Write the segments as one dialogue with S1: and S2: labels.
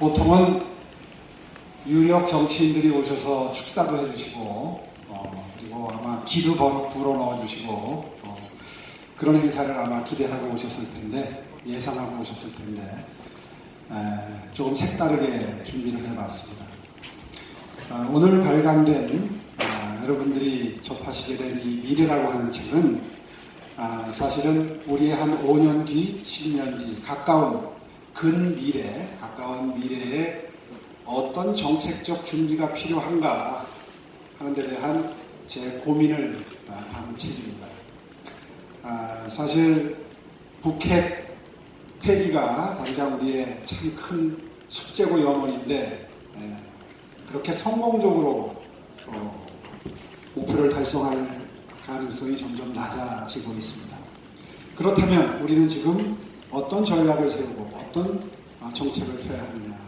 S1: 보통은 유력 정치인들이 오셔서 축사도 해주시고 그리고 아마 기도 불어 넣어주시고 그런 행사를 아마 기대하고 오셨을 텐데, 예상하고 오셨을 텐데 조금 색다르게 준비를 해봤습니다. 오늘 발간된 여러분들이 접하시게 된 이 미래라고 하는 책은 사실은 우리의 한 5년 뒤, 10년 뒤 가까운 미래에 어떤 정책적 준비가 필요한가 하는 데 대한 제 고민을 담은 책입니다. 사실 북핵 폐기가 당장 우리의 참 큰 숙제고 염원인데 그렇게 성공적으로 목표를 달성할 가능성이 점점 낮아지고 있습니다. 그렇다면 우리는 지금 어떤 전략을 세우고 어떤 정책을 펴야 하느냐.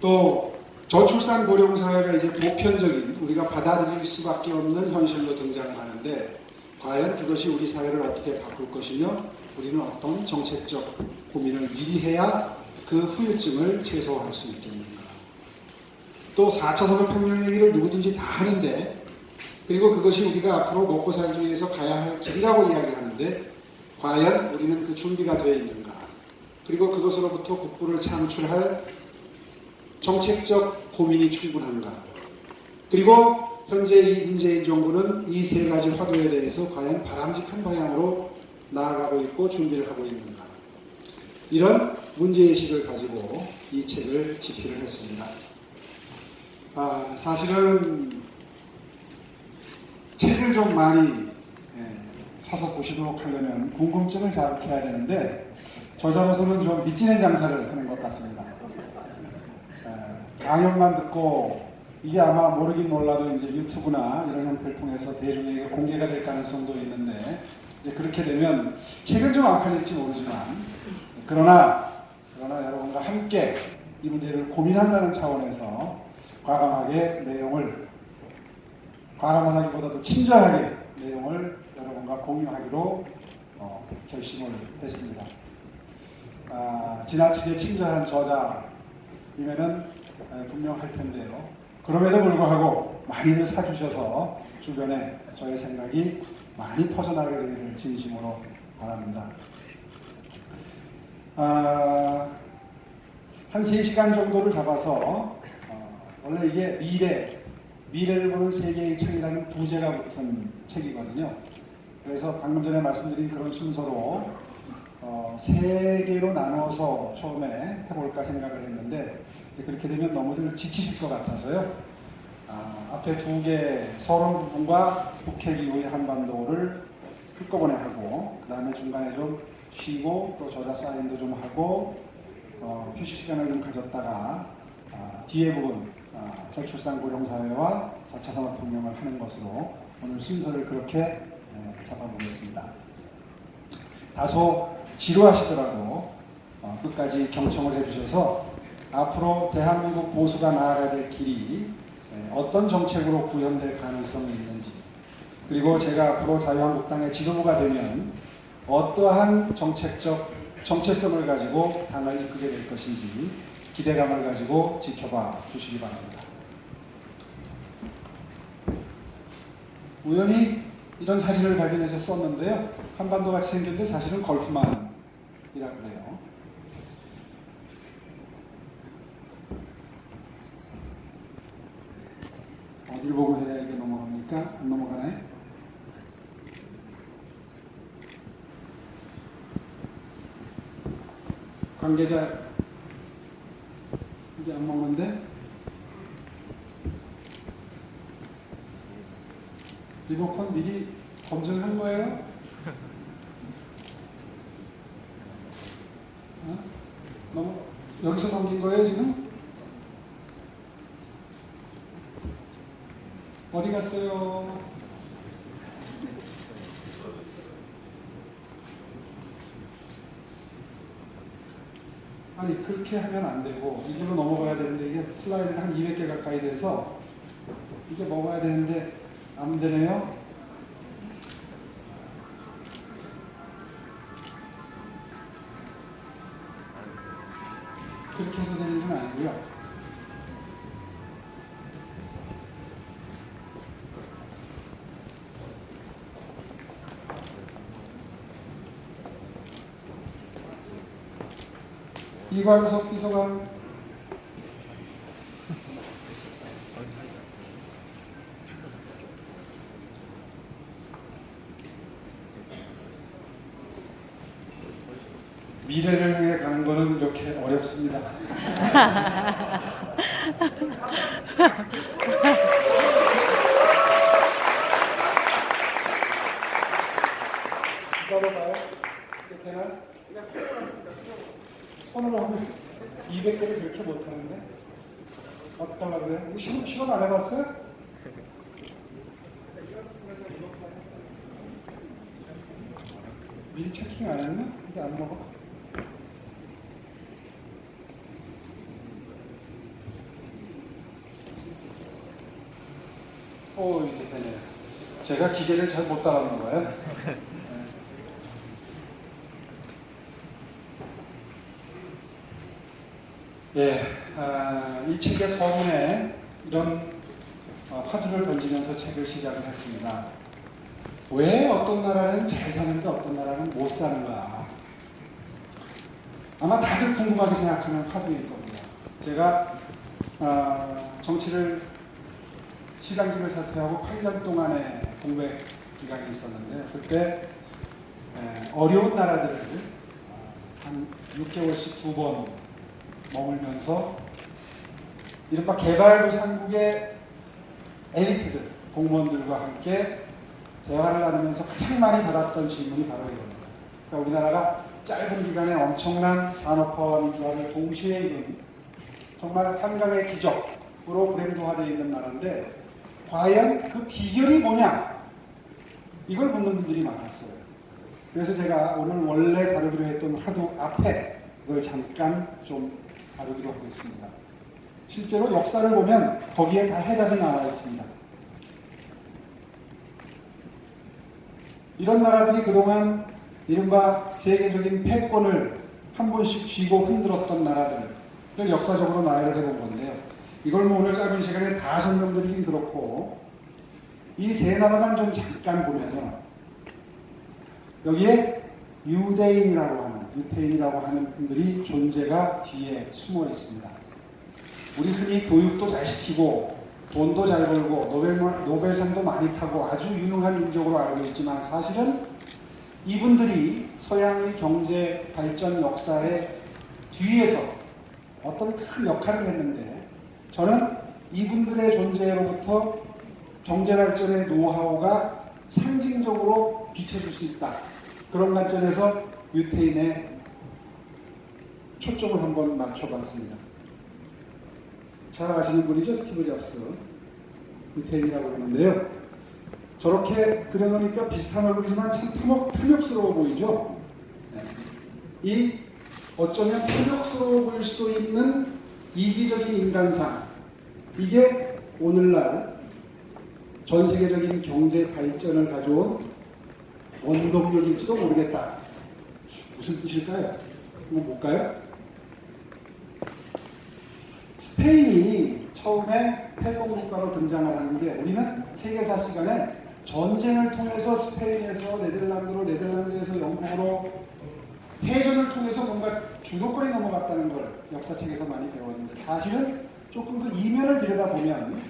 S1: 또 저출산 고령 사회가 이제 보편적인, 우리가 받아들일 수밖에 없는 현실로 등장을 하는데, 과연 그것이 우리 사회를 어떻게 바꿀 것이며 우리는 어떤 정책적 고민을 미리 해야 그 후유증을 최소화할 수 있겠는가. 또 4차 산업혁명 얘기를 누구든지 다 하는데, 그리고 그것이 우리가 앞으로 먹고 살기 위해서 가야 할 길이라고 이야기하는데, 과연 우리는 그 준비가 되어 있는가. 그리고 그것으로부터 국부를 창출할 정책적 고민이 충분한가. 그리고 현재 이 문재인 정부는 이 세 가지 화두에 대해서 과연 바람직한 방향으로 나아가고 있고 준비를 하고 있는가. 이런 문제의식을 가지고 이 책을 집필을 했습니다. 사실은 책을 좀 많이 사서 보시도록 하려면 궁금증을 자극해야 되는데, 저자로서는 좀 미치는 장사를 하는 것 같습니다. 강연만 듣고 이게 아마 모르긴 몰라도 이제 유튜브나 이런 형태를 통해서 대중에게 공개가 될 가능성도 있는데, 이제 그렇게 되면 책은 좀 안 팔릴지 모르지만, 그러나 여러분과 함께 이 문제를 고민한다는 차원에서 과감하게 내용을, 과감하기보다도 친절하게 내용을 여러분과 공유하기로 결심을 했습니다. 지나치게 친절한 저자이면은 분명할 텐데요. 그럼에도 불구하고 많이들 사주셔서 주변에 저의 생각이 많이 퍼져나가기를 진심으로 바랍니다. 한 3시간 정도를 잡아서 원래 이게 미래를 보는 세계의 책이라는 부제가 붙은 책이거든요. 그래서 방금 전에 말씀드린 그런 순서로 3개로 나눠서 처음에 해볼까 생각을 했는데, 그렇게 되면 너무들 지치실 것 같아서요. 앞에 2개 서론 부분과 북핵 이후의 한반도를 한꺼번에 하고, 그 다음에 중간에 좀 쉬고 또 저자 사인도 좀 하고 휴식 시간을 좀 가졌다가 뒤에 부분 저출산 고령 사회와 4차 산업혁명을 하는 것으로 오늘 순서를 그렇게 잡아보겠습니다. 다소 지루하시더라도 끝까지 경청을 해주셔서 앞으로 대한민국 보수가 나아가야 될 길이 어떤 정책으로 구현될 가능성이 있는지, 그리고 제가 앞으로 자유한국당의 지도부가 되면 어떠한 정체성을 가지고 당을 이끌게 될 것인지 기대감을 가지고 지켜봐 주시기 바랍니다. 우연히 이런 사진을 발견해서 썼는데요. 한반도 같이 생겼는데 사실은 걸프만이라고 그래요. 어딜 보고 해야 이게 넘어갑니까? 안 넘어가네? 관계자, 이게 안 먹는데? 리모컨 미리 검증한 거예요? 여기서 넘긴 거예요, 지금? 어디 갔어요? 아니, 그렇게 하면 안 되고 이걸로 넘어가야 되는데, 이게 슬라이드가 한 200개 가까이 돼서 이게 먹어야 되는데 안 되네요. 그렇게 해서 되는 건 아니고요. 이광석 비서관, 미래를 향해 가는 것은 이렇게 어렵습니다. 기다려봐요. 되나? 손으로 하면 200개를 그렇게 못하는데? 어떻게 하려고 그래? 시험 안 해봤어요? 미리 체킹 안 했나? 이게 안 먹어? 오, 이제 되네요. 제가 기계를 잘 못 따라하는 거예요. 예, 이 책의 서문에 이런 화두를 던지면서 책을 시작을 했습니다. 왜 어떤 나라는 잘 사는데 어떤 나라는 못 사는가? 아마 다들 궁금하게 생각하는 화두일 겁니다. 제가 정치를 시장직을 사퇴하고 8년 동안의 공백 기간이 있었는데 그때 어려운 나라들을 한 6개월씩 2번 머물면서 이른바 개발도상국의 엘리트들, 공무원들과 함께 대화를 나누면서 가장 많이 받았던 질문이 바로 이겁니다. 그러니까 우리나라가 짧은 기간에 엄청난 산업화와 민주화를 동시에 이룬 정말 한강의 기적으로 브랜드화되어 있는 나라인데 과연 그 비결이 뭐냐? 이걸 묻는 분들이 많았어요. 그래서 제가 오늘 원래 다루기로 했던 화두 앞에 그걸 잠깐 좀 다루기로 하고 있습니다. 실제로 역사를 보면 거기에 다 해답이 나와 있습니다. 이런 나라들이 그동안 이른바 세계적인 패권을 한 번씩 쥐고 흔들었던 나라들을 역사적으로 나열을 해본 건데요. 이걸 뭐 오늘 짧은 시간에 다 설명드리긴 그렇고 이 세 나라만 좀 잠깐 보면요. 여기에 유대인이라고 하는 분들이 존재가 뒤에 숨어 있습니다. 우리 흔히 교육도 잘 시키고 돈도 잘 벌고 노벨상도 많이 타고 아주 유능한 민족으로 알고 있지만 사실은 이분들이 서양의 경제 발전 역사의 뒤에서 어떤 큰 역할을 했는데 저는 이분들의 존재로부터 경제 발전의 노하우가 상징적으로 비춰줄 수 있다. 그런 관점에서 유태인의 초점을 한번 맞춰봤습니다. 잘 아시는 분이죠. 스티브 잡스. 유태인이라고 하는데요. 저렇게 그려놓으니까 비슷한 얼굴이지만 참 탐욕스러워 보이죠. 이 어쩌면 탐욕스러워 보일 수도 있는 이기적인 인간상, 이게 오늘날 전 세계적인 경제 발전을 가져온 원동력일지도 모르겠다. 무슨 뜻일까요? 한번 볼까요? 스페인이 처음에 패권국가로 등장을 하는데 우리는 세계사 시간에 전쟁을 통해서 스페인에서 네덜란드로, 네덜란드에서 영국으로 해전을 통해서 뭔가 주도권에 넘어갔다는 걸 역사책에서 많이 배웠는데 사실은 조금 그 이면을 들여다보면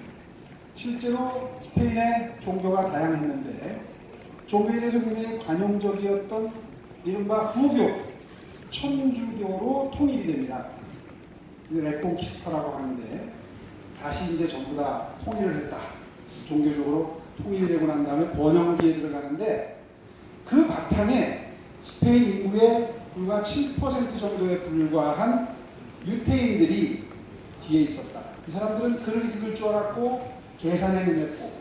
S1: 실제로 스페인의 종교가 다양했는데 종교에 대해서 굉장히 관용적이었던 이른바 후교, 천주교로 통일이 됩니다. 레콘키스타라고 하는데 다시 이제 전부 다 통일을 했다. 종교적으로 통일이 되고 난 다음에 번영기에 들어가는데 그 바탕에 스페인 인구의 불과 7% 정도에 불과한 유태인들이 뒤에 있었다. 이 사람들은 글을 읽을 줄 알았고 계산에 능했고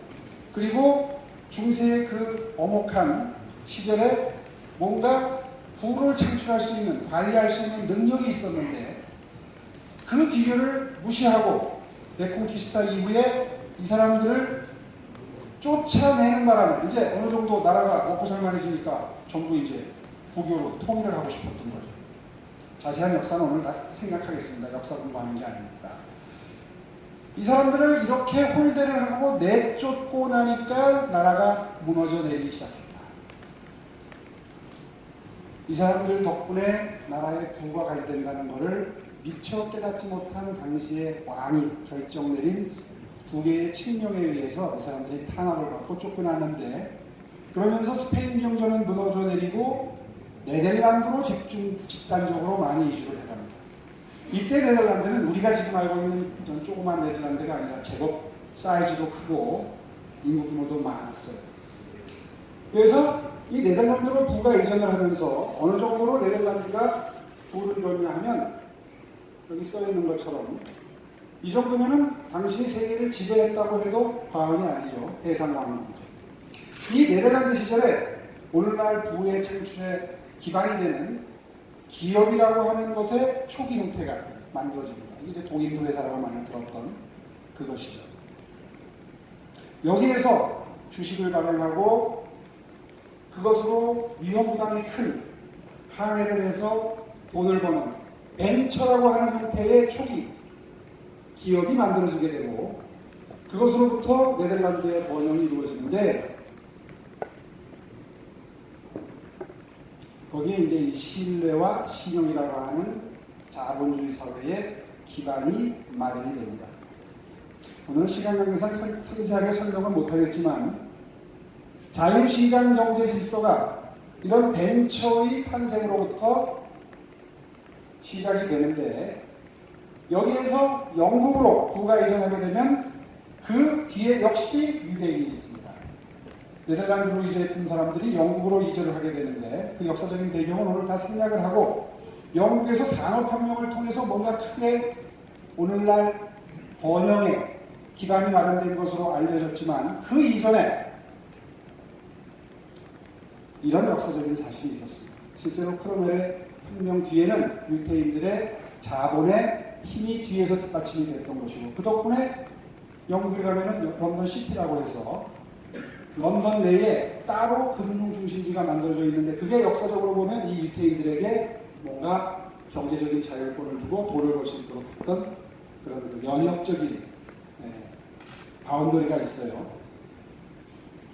S1: 그리고 중세의 그 엄혹한 시절에 뭔가 부를 창출할 수 있는, 관리할 수 있는 능력이 있었는데 그 비결을 무시하고 레콘키스타 이후에 이 사람들을 쫓아내는 바람에 이제 어느 정도 나라가 먹고 살만해지니까 전부 이제 부교로 통일을 하고 싶었던 거죠. 자세한 역사는 오늘 다 생각하겠습니다. 역사 공부하는 게 아닙니다. 이 사람들을 이렇게 홀대를 하고 내쫓고 나니까 나라가 무너져 내리기 시작했다. 이 사람들 덕분에 나라의 부가 가게된다는 것을 미처 깨닫지 못한 당시의 왕이 결정 내린 두 개의 칙령에 의해서 이 사람들이 탄압을 받고 쫓겨났는데, 그러면서 스페인 경제는 무너져 내리고 네덜란드로 집단적으로 많이 이주를 해갑니다. 이때 네덜란드는 우리가 지금 알고 있는 조그만 네덜란드가 아니라 제법 사이즈도 크고 인구 규모도 많았어요. 그래서 이 네덜란드로 부가 이전을 하면서 어느 정도로 네덜란드가 부를 점유하면, 여기 써있는 것처럼 이 정도면은 당시 세계를 지배했다고 해도 과언이 아니죠. 해상왕국이죠. 이 네덜란드 시절에 오늘날 부의 창출에 기반이 되는 기업이라고 하는 것의 초기 형태가 만들어집니다. 이게 동인도 회사라고 많이 들었던 그것이죠. 여기에서 주식을 발행하고 그것으로 위험부담이 큰 항해를 해서 돈을 버는 벤처라고 하는 형태의 초기 기업이 만들어지게 되고, 그것으로부터 네덜란드의 번영이 이루어지는데, 거기에 이제 이 신뢰와 신용이라고 하는 자본주의 사회의 기반이 마련이 됩니다. 오늘 시간 관계상 상세하게 설명은 못하겠지만, 자유시장 경제 질서가 이런 벤처의 탄생으로부터 시작이 되는데, 여기에서 영국으로 부가 이전하게 되면 그 뒤에 역시 유대인이 있습니다. 네덜란드로 이주했던 사람들이 영국으로 이주를 하게 되는데, 그 역사적인 배경은 오늘 다 생략을 하고, 영국에서 산업혁명을 통해서 뭔가 크게 오늘날 번영의 기반이 마련된 것으로 알려졌지만, 그 이전에 이런 역사적인 사실이 있었습니다. 실제로 크롬웰의 혁명 뒤에는 유태인들의 자본의 힘이 뒤에서 뒷받침이 됐던 것이고, 그 덕분에 영국에 가면은 런던 시티라고 해서 런던 내에 따로 금융 중심지가 만들어져 있는데, 그게 역사적으로 보면 이 유태인들에게 뭔가 경제적인 자율권을 주고 돈을 벌 수 있도록 했던 그런 연역적인 바운더리가 있어요.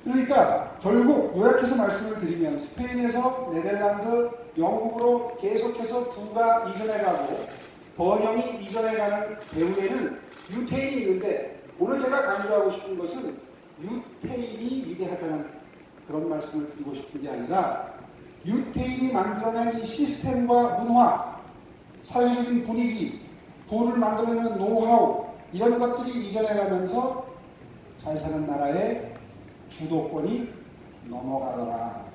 S1: 그러니까 결국 요약해서 말씀을 드리면, 스페인에서 네덜란드, 영국으로 계속해서 부가 이전해가고 번영이 이전해가는 배후에는 유태인이 있는데, 오늘 제가 강조하고 싶은 것은 유태인이 위대하다는 그런 말씀을 드리고 싶은 게 아니라, 유태인이 만들어낸 이 시스템과 문화, 사회적인 분위기, 부를 만들어내는 노하우, 이런 것들이 이전해가면서 잘 사는 나라의 주도권이 넘어가더라.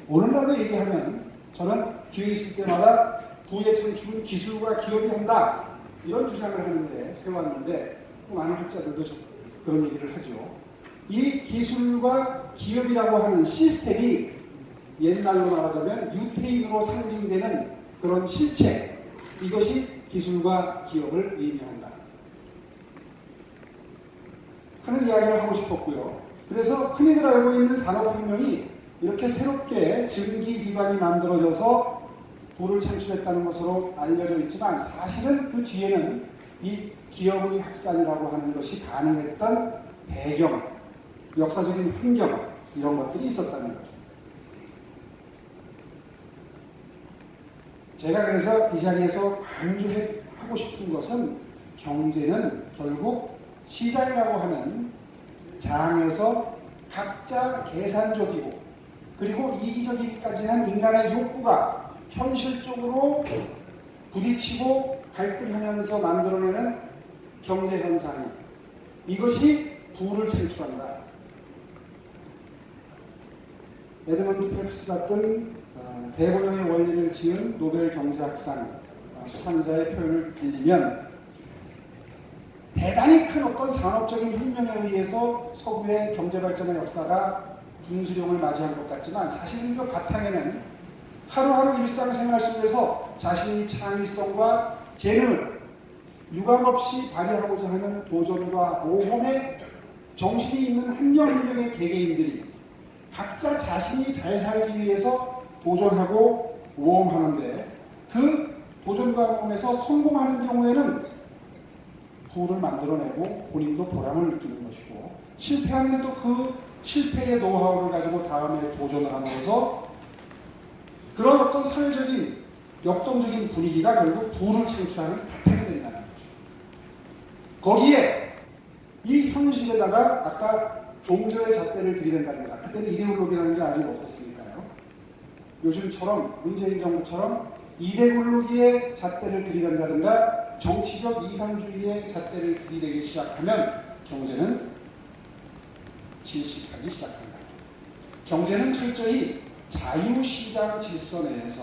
S1: 오늘날도 얘기하면 저는 기회 있을 때마다 부의 창출은 기술과 기업이 한다, 이런 주장을 하는데 해왔는데, 많은 학자들도 그런 얘기를 하죠. 이 기술과 기업이라고 하는 시스템이 옛날로 말하자면 유태인으로 상징되는 그런 실체, 이것이 기술과 기업을 의미한다 하는 이야기를 하고 싶었고요. 그래서 흔히들 알고 있는 산업혁명이 이렇게 새롭게 증기 기반이 만들어져서 부를 창출했다는 것으로 알려져 있지만, 사실은 그 뒤에는 이 기업의 확산이라고 하는 것이 가능했던 배경, 역사적인 환경, 이런 것들이 있었다는 거죠. 제가 그래서 이 자리에서 강조하고 싶은 것은, 경제는 결국 시장이라고 하는 장에서 각자 계산적이고 그리고 이기적이기까지 한 인간의 욕구가 현실적으로 부딪히고 갈등하면서 만들어내는 경제 현상이, 이것이 부를 창출한다. 에드먼드 펠프스 같은 대본영의 원리를 지은 노벨 경제학상 수상자의 표현을 빌리면, 대단히 큰 어떤 산업적인 혁명에 의해서 서구의 경제발전의 역사가 분수령을 맞이한 것 같지만, 사실 그 바탕에는 하루하루 일상생활 속에서 자신의 창의성과 재능을 유감없이 발휘하고자 하는 도전과 모험에 정신이 있는 한 명 한 명의 개개인들이 각자 자신이 잘 살기 위해서 도전하고 모험하는데, 그 도전과정에서 성공하는 경우에는 부를 만들어내고 본인도 보람을 느끼는 것이고, 실패하는데도 그 실패의 노하우를 가지고 다음에 도전을 하면서 그런 어떤 사회적인 역동적인 분위기가 결국 부를 창출하는 바탕이 된다는 거죠. 거기에 이 현실에다가 아까 종교의 잣대를 들이댄다는 것, 그때는 이데올로기라는 게 아직 없었으니까요. 요즘처럼 문재인 정부처럼 이데올로기의 잣대를 들이댄다든가 정치적 이상주의의 잣대를 들이대기 시작하면 경제는 질식하기 시작합니다. 경제는 철저히 자유시장 질서 내에서,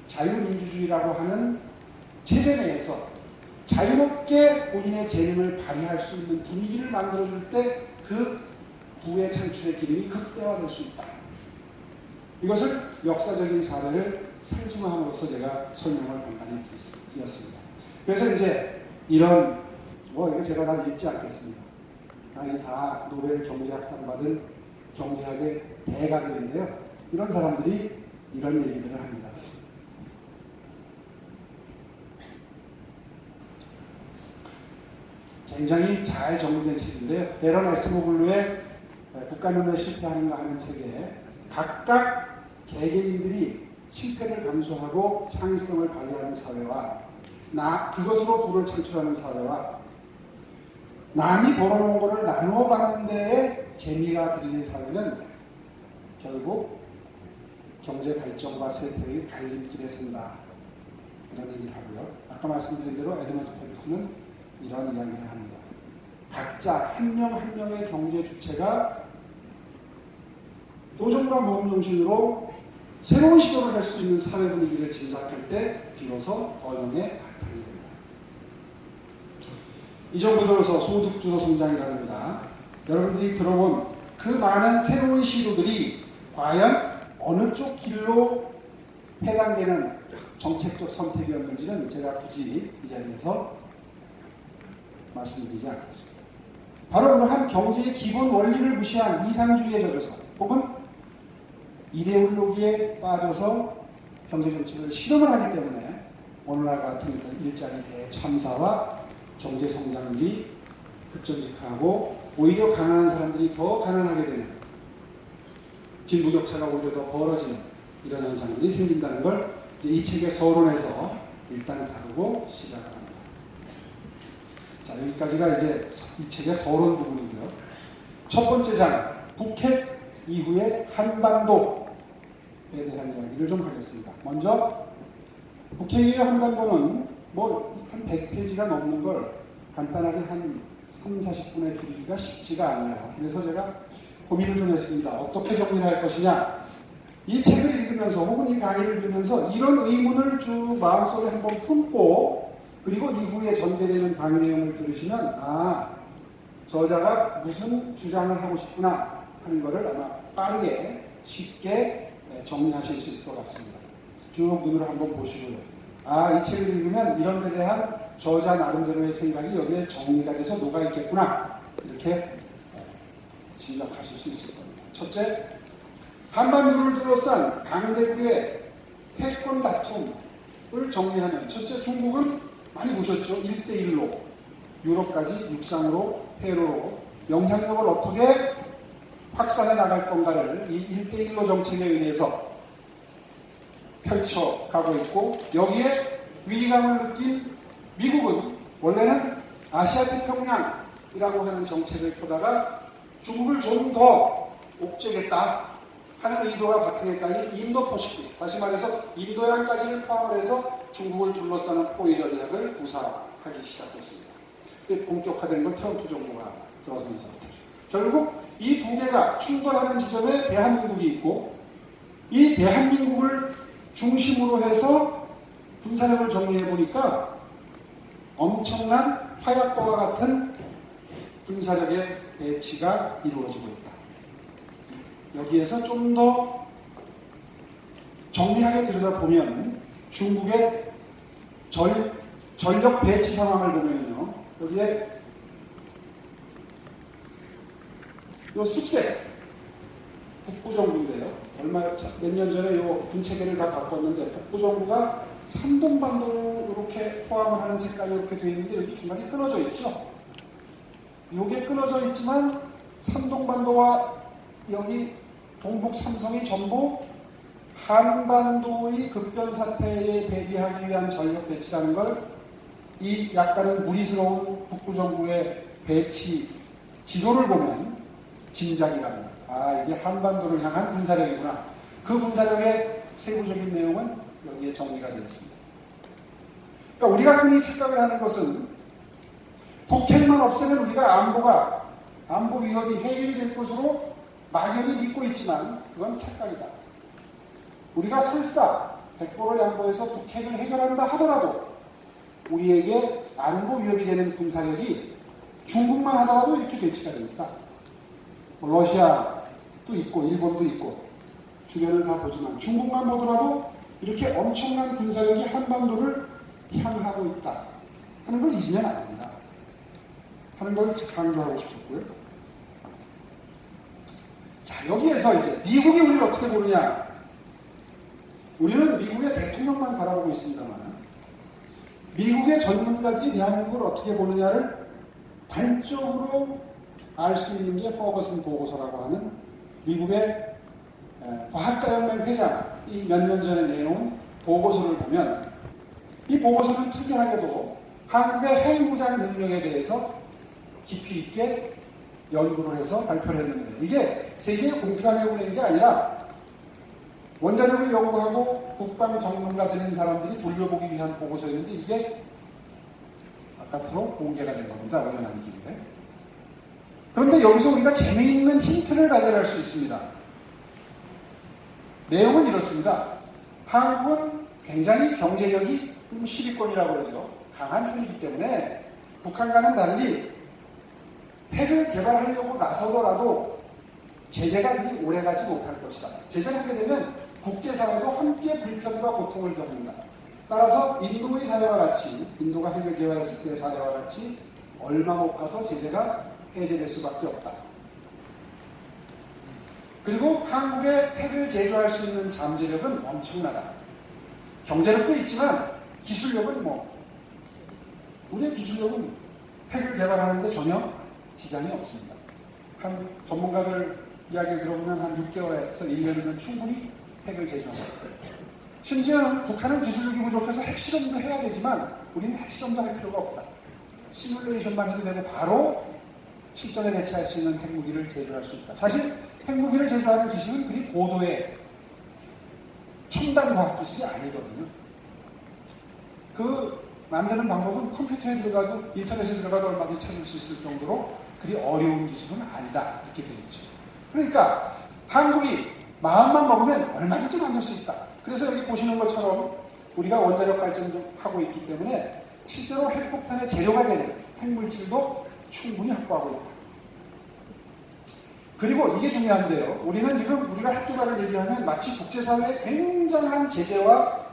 S1: 자유민주주의라고 하는 체제 내에서 자유롭게 본인의 재능을 발휘할 수 있는 분위기를 만들어줄 때 그 부의 창출의 기능이 극대화될 수 있다. 이것을 역사적인 사례를 상징화함으로써 제가 설명을 간단히 드렸습니다. 그래서 이제 이런, 이거 제가 다 읽지 않겠습니다. 아니 다 노벨 경제학상 받은 경제학의 대가들인데요. 이런 사람들이 이런 얘기들을 합니다. 굉장히 잘 정리된 책인데요. 베런 에스모글루의 국가는왜 실패하는가 하는 책에 각각 개개인들이 실패를 감수하고 창의성을 발휘하는 사회와 그것으로 부를 창출하는 사회와 남이 벌어놓은 것을 나누어 받는 데에 재미가 들리는 사회는 결국 경제 발전과 세태의 갈림길에 선다. 이런 얘기를 하고요. 아까 말씀드린 대로 에드먼스 페르스는 이런 이야기를 합니다. 각자 한 명 한 명의 경제 주체가 도전과 모험 정신으로 새로운 시도를 할 수 있는 사회 분위기를 진작할 때 비로소 언영의 바탕이 됩니다. 이 정부 들어서 소득주도 성장이라든가 여러분들이 들어본 그 많은 새로운 시도들이 과연 어느 쪽 길로 해당되는 정책적 선택이었는지는 제가 굳이 이 자리에서 말씀드리지 않겠습니다. 바로 그러한 경제의 기본 원리를 무시한 이상주의에 젖어서 혹은 이데올로기에 빠져서 경제정책을 실험을 하기 때문에 오늘날 같은 일자리 대참사와 경제성장률이 급전직하고 오히려 가난한 사람들이 더 가난하게 되는 빈부격차가 오히려 더 벌어지는 이런 현상들이 생긴다는 걸 이 책의 서론에서 일단 다루고 시작합니다. 자, 여기까지가 이제 이 책의 서론 부분이고요. 첫 번째 장, 북핵 이후의 한반도에 대한 이야기를 좀 하겠습니다. 먼저 북핵 이후의 한반도는 뭐 한 100페이지가 넘는 걸 간단하게 한 3, 40분에 줄이기가 쉽지가 않아요. 그래서 제가 고민을 좀 했습니다. 어떻게 정리를 할 것이냐. 이 책을 읽으면서 혹은 이 강의를 들으면서 이런 의문을 쭉 마음속에 한번 품고 그리고 이후에 전개되는 강의 내용을 들으시면 저자가 무슨 주장을 하고 싶구나 하는 것을 아마 빠르게 쉽게 정리하실 수 있을 것 같습니다. 쭉 눈으로 한번 보시고요. 이 책을 읽으면 이런 데 대한 저자 나름대로의 생각이 여기에 정리가 돼서 녹아있겠구나 이렇게 짐작하실 수 있을 겁니다. 첫째, 한반도를 둘러싼 강대국의 패권 다툼을 정리하면 첫째, 중국은 많이 보셨죠? 1대1로 유럽까지 육상으로 회로로 영향력을 어떻게 확산해 나갈 건가를 이 1대1로 정책에 의해서 펼쳐가고 있고, 여기에 위기감을 느낀 미국은 원래는 아시아태평양이라고 하는 정책을 펴다가 중국을 좀 더 옥죄겠다 하는 의도가 바탕에 깔린 인도퍼시픽, 다시 말해서 인도양까지를 포함을 해서 중국을 둘러싸는 포위 전략을 구사하기 시작했습니다. 본격화된 건 트럼프 정부가 들어서면서 결국 이 두 개가 충돌하는 지점에 대한민국이 있고, 이 대한민국을 중심으로 해서 군사력을 정리해 보니까 엄청난 화약과 같은 군사력의 배치가 이루어지고 있다. 여기에서 좀 더 정리하게 들여다보면 중국의 전력 배치 상황을 보면요. 여기에 요 쑥색 북부정부인데요. 몇 년 전에 요 군체계를 다 바꿨는데 북부정부가 산동반도로 이렇게 포함을 하는 색깔이 이렇게 되어 있는데 여기 중간에 끊어져 있죠. 이게 끊어져 있지만 산동반도와 여기 동북 삼성이 전부 한반도의 급변사태에 대비하기 위한 전력 배치라는 걸 이 약간은 무리스러운 북부정부의 배치 지도를 보면 짐작이 갑니다. 아, 이게 한반도를 향한 군사력이구나. 그 군사력의 세부적인 내용은 여기에 정리가 되어 있습니다. 그러니까 우리가 흔히 착각을 하는 것은 북핵만 없애면 우리가 안보 위협이 해결이 될 것으로 막연히 믿고 있지만 그건 착각이다. 우리가 설사 백보를 양보해서 북핵을 해결한다 하더라도 우리에게 안보 위협이 되는 군사력이 중국만 하더라도 이렇게 배치가 됩니다. 러시아도 있고 일본도 있고 주변을 다 보지만 중국만 보더라도 이렇게 엄청난 군사력이 한반도를 향하고 있다 하는 걸 잊으면 안 됩니다. 하는 걸 강조하고 싶었고요. 자, 여기에서 이제 미국이 우리를 어떻게 보느냐. 우리는 미국의 대통령만 바라보고 있습니다만 미국의 전문가들이 대한민국을 어떻게 보느냐를 단적으로 알 수 있는 게 퍼거슨 보고서라고 하는 미국의 과학자연맹 회장이 몇 년 전에 내놓은 보고서를 보면 이 보고서는 특이하게도 한국의 핵무장 능력에 대해서 깊이 있게 연구를 해서 발표를 했는데 이게 세계에 공표하려고 하는 게 아니라 원자력을 연구하고 국방 전문가 되는 사람들이 돌려보기 위한 보고서였는데 이게 바깥으로 공개가 된 겁니다. 어연한 길에. 그런데 여기서 우리가 재미있는 힌트를 발견할 수 있습니다. 내용은 이렇습니다. 한국은 굉장히 경제력이 10위권이라고 그러죠. 강한 편이기 때문에 북한과는 달리 핵을 개발하려고 나서더라도 제재가 그리 오래가지 못할 것이다. 제재를 하게 되면 국제사회도 함께 불편과 고통을 겪는다. 따라서 인도의 사례와 같이 인도가 핵을 개발했을 때의 사례와 같이 얼마 못 가서 제재가 해제될 수밖에 없다. 그리고 한국의 핵을 제조할 수 있는 잠재력은 엄청나다. 경제력도 있지만 기술력은 우리의 기술력은 핵을 개발하는데 전혀 지장이 없습니다. 한 전문가들 이야기를 들어보면 한 6개월에서 1년이면 충분히 핵을 제조합니다. 심지어는 북한은 기술력이 부족해서 핵실험도 해야 되지만 우리는 핵실험도 할 필요가 없다. 시뮬레이션만 해도 되고 바로 실전에 대처할 수 있는 핵무기를 제조할 수 있다. 사실 핵무기를 제조하는 기술은 그리 고도의 첨단 과학 기술이 아니거든요. 그 만드는 방법은 컴퓨터에 들어가도 인터넷에 들어가도 얼마든지 찾을 수 있을 정도로 그리 어려운 기술은 아니다. 이렇게 되겠죠. 그러니까 한국이 마음만 먹으면 얼마든지 만들 수 있다. 그래서 여기 보시는 것처럼 우리가 원자력 발전도 하고 있기 때문에 실제로 핵폭탄의 재료가 되는 핵물질도 충분히 확보하고 있다. 그리고 이게 중요한데요. 우리는 지금 우리가 핵개발을 얘기하면 마치 국제사회의 굉장한 제재와